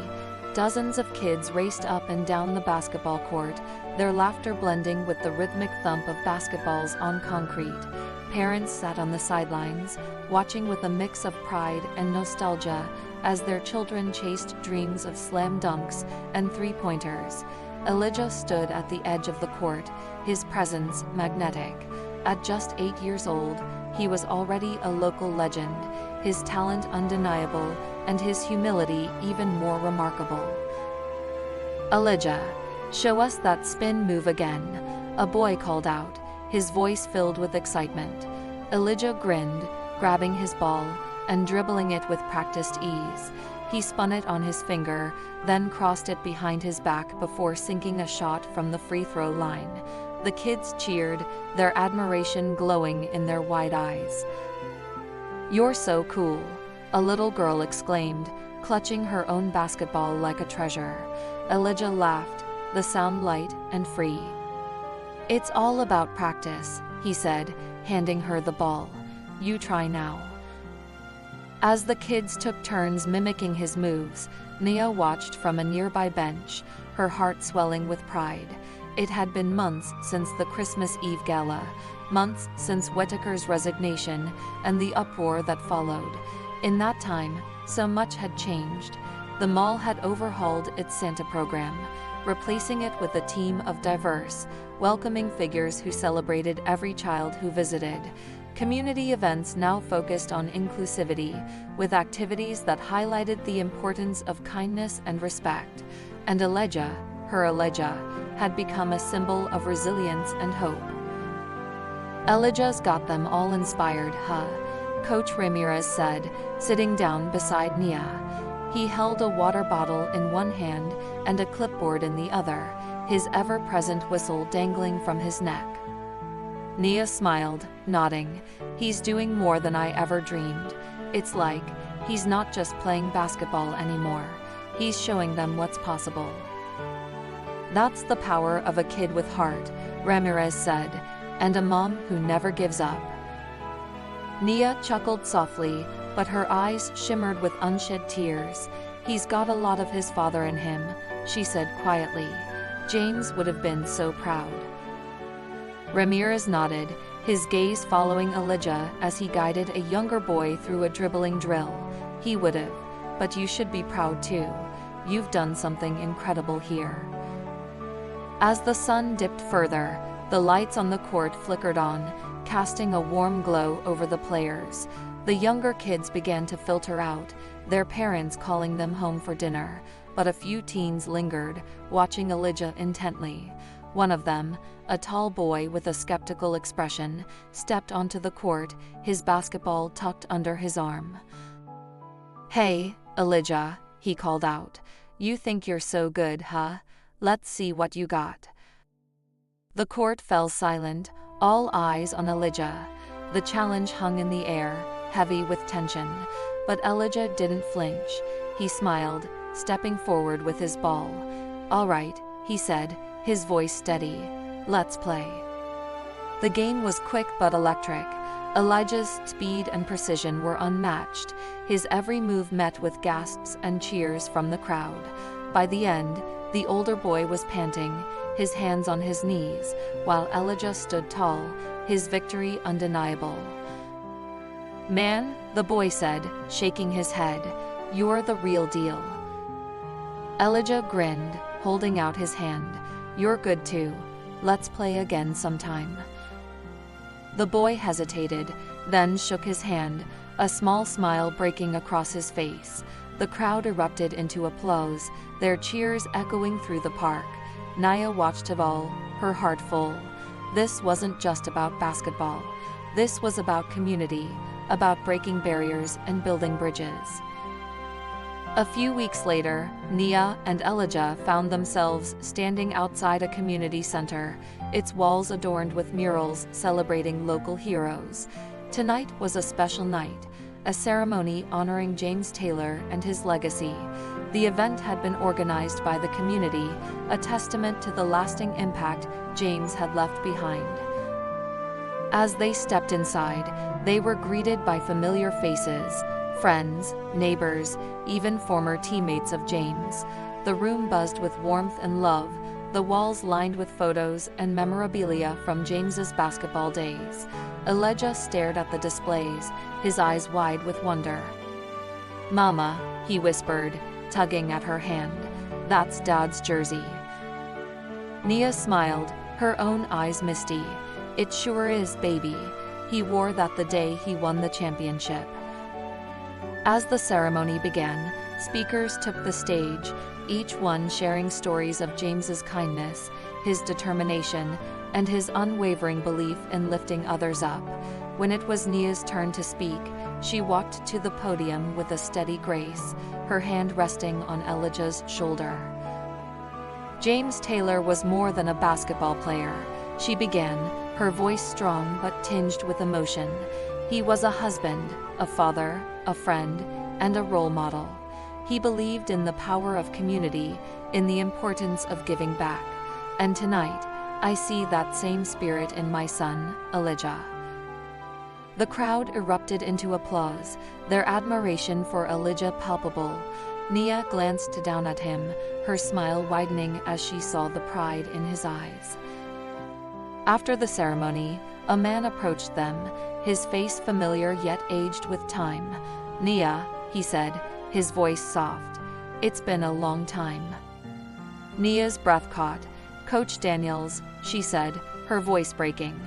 Dozens of kids raced up and down the basketball court, their laughter blending with the rhythmic thump of basketballs on concrete. Parents sat on the sidelines, watching with a mix of pride and nostalgia as their children chased dreams of slam dunks and three-pointers. Elijah stood at the edge of the court, his presence magnetic. At just 8 years old, he was already a local legend, his talent undeniable, and his humility even more remarkable. "Elijah, show us that spin move again," a boy called out, his voice filled with excitement. Elijah grinned, grabbing his ball and dribbling it with practiced ease. He spun it on his finger, then crossed it behind his back before sinking a shot from the free throw line. The kids cheered, their admiration glowing in their wide eyes. "You're so cool," a little girl exclaimed, clutching her own basketball like a treasure. Elijah laughed, the sound light and free. "It's all about practice," he said, handing her the ball. "You try now." As the kids took turns mimicking his moves, Nia watched from a nearby bench, her heart swelling with pride. It had been months since the Christmas Eve gala, months since Whitaker's resignation and the uproar that followed. In that time, so much had changed. The mall had overhauled its Santa program, replacing it with a team of diverse, welcoming figures who celebrated every child who visited. Community events now focused on inclusivity, with activities that highlighted the importance of kindness and respect. And Elijah, her Elijah, had become a symbol of resilience and hope. "Elijah's got them all inspired, huh?" Coach Ramirez said, sitting down beside Nia. He held a water bottle in one hand and a clipboard in the other, his ever-present whistle dangling from his neck. Nia smiled, nodding. "He's doing more than I ever dreamed. It's like, he's not just playing basketball anymore. He's showing them what's possible." "That's the power of a kid with heart," Ramirez said, "and a mom who never gives up." Nia chuckled softly, but her eyes shimmered with unshed tears. "He's got a lot of his father in him," she said quietly. "James would have been so proud." Ramirez nodded, his gaze following Elijah as he guided a younger boy through a dribbling drill. "He would have, but you should be proud too. You've done something incredible here." As the sun dipped further, the lights on the court flickered on, casting a warm glow over the players. The younger kids began to filter out, their parents calling them home for dinner, but a few teens lingered, watching Elijah intently. One of them, a tall boy with a skeptical expression, stepped onto the court, his basketball tucked under his arm. "Hey, Elijah," he called out. "You think you're so good, huh? Let's see what you got." The court fell silent, all eyes on Elijah. The challenge hung in the air, heavy with tension, but Elijah didn't flinch. He smiled, stepping forward with his ball. "All right," he said, his voice steady. "Let's play." The game was quick but electric. Elijah's speed and precision were unmatched, his every move met with gasps and cheers from the crowd. By the end, the older boy was panting, his hands on his knees, while Elijah stood tall, his victory undeniable. "Man," the boy said, shaking his head, "you're the real deal." Elijah grinned, holding out his hand. "You're good too. Let's play again sometime." The boy hesitated, then shook his hand, a small smile breaking across his face. The crowd erupted into applause, their cheers echoing through the park. Nia watched it all, her heart full. This wasn't just about basketball. This was about community, about breaking barriers and building bridges. A few weeks later, Nia and Elijah found themselves standing outside a community center, its walls adorned with murals celebrating local heroes. Tonight was a special night, a ceremony honoring James Taylor and his legacy. The event had been organized by the community, a testament to the lasting impact James had left behind. As they stepped inside, they were greeted by familiar faces, friends, neighbors, even former teammates of James. The room buzzed with warmth and love, the walls lined with photos and memorabilia from James's basketball days. Elijah stared at the displays, his eyes wide with wonder. "Mama," he whispered, tugging at her hand, "that's Dad's jersey." Nia smiled, her own eyes misty. "It sure is, baby. He wore that the day he won the championship." As the ceremony began, speakers took the stage, each one sharing stories of James's kindness, his determination, and his unwavering belief in lifting others up. When it was Nia's turn to speak, she walked to the podium with a steady grace, her hand resting on Elijah's shoulder. "James Taylor was more than a basketball player," she began, her voice strong but tinged with emotion. "He was a husband, a father, a friend, and a role model. He believed in the power of community, in the importance of giving back. And tonight, I see that same spirit in my son, Elijah." The crowd erupted into applause, their admiration for Elijah palpable. Nia glanced down at him, her smile widening as she saw the pride in his eyes. After the ceremony, a man approached them, his face familiar yet aged with time. "Nia," he said, his voice soft. "It's been a long time." Nia's breath caught. "Coach Daniels," she said, her voice breaking.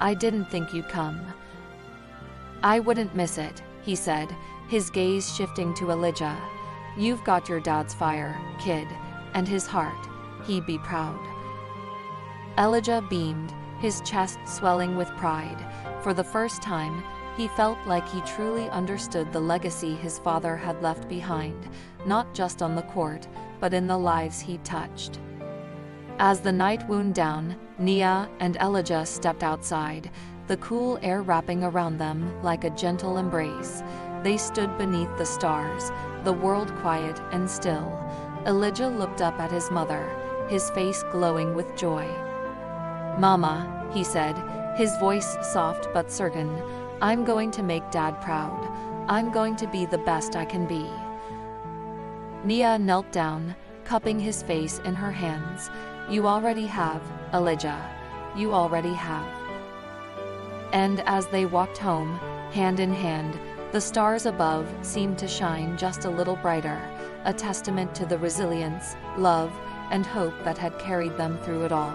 "I didn't think you'd come." "I wouldn't miss it," he said, his gaze shifting to Elijah. "You've got your dad's fire, kid, and his heart. He'd be proud." Elijah beamed, his chest swelling with pride. For the first time, he felt like he truly understood the legacy his father had left behind, not just on the court, but in the lives he touched. As the night wound down, Nia and Elijah stepped outside, the cool air wrapping around them like a gentle embrace. They stood beneath the stars, the world quiet and still. Elijah looked up at his mother, his face glowing with joy. "Mama," he said, his voice soft but certain, I'm going to make Dad proud. I'm going to be the best I can be." Nia knelt down, cupping his face in her hands. "You already have, Elijah. You already have." And as they walked home, hand in hand, the stars above seemed to shine just a little brighter, a testament to the resilience, love, and hope that had carried them through it all.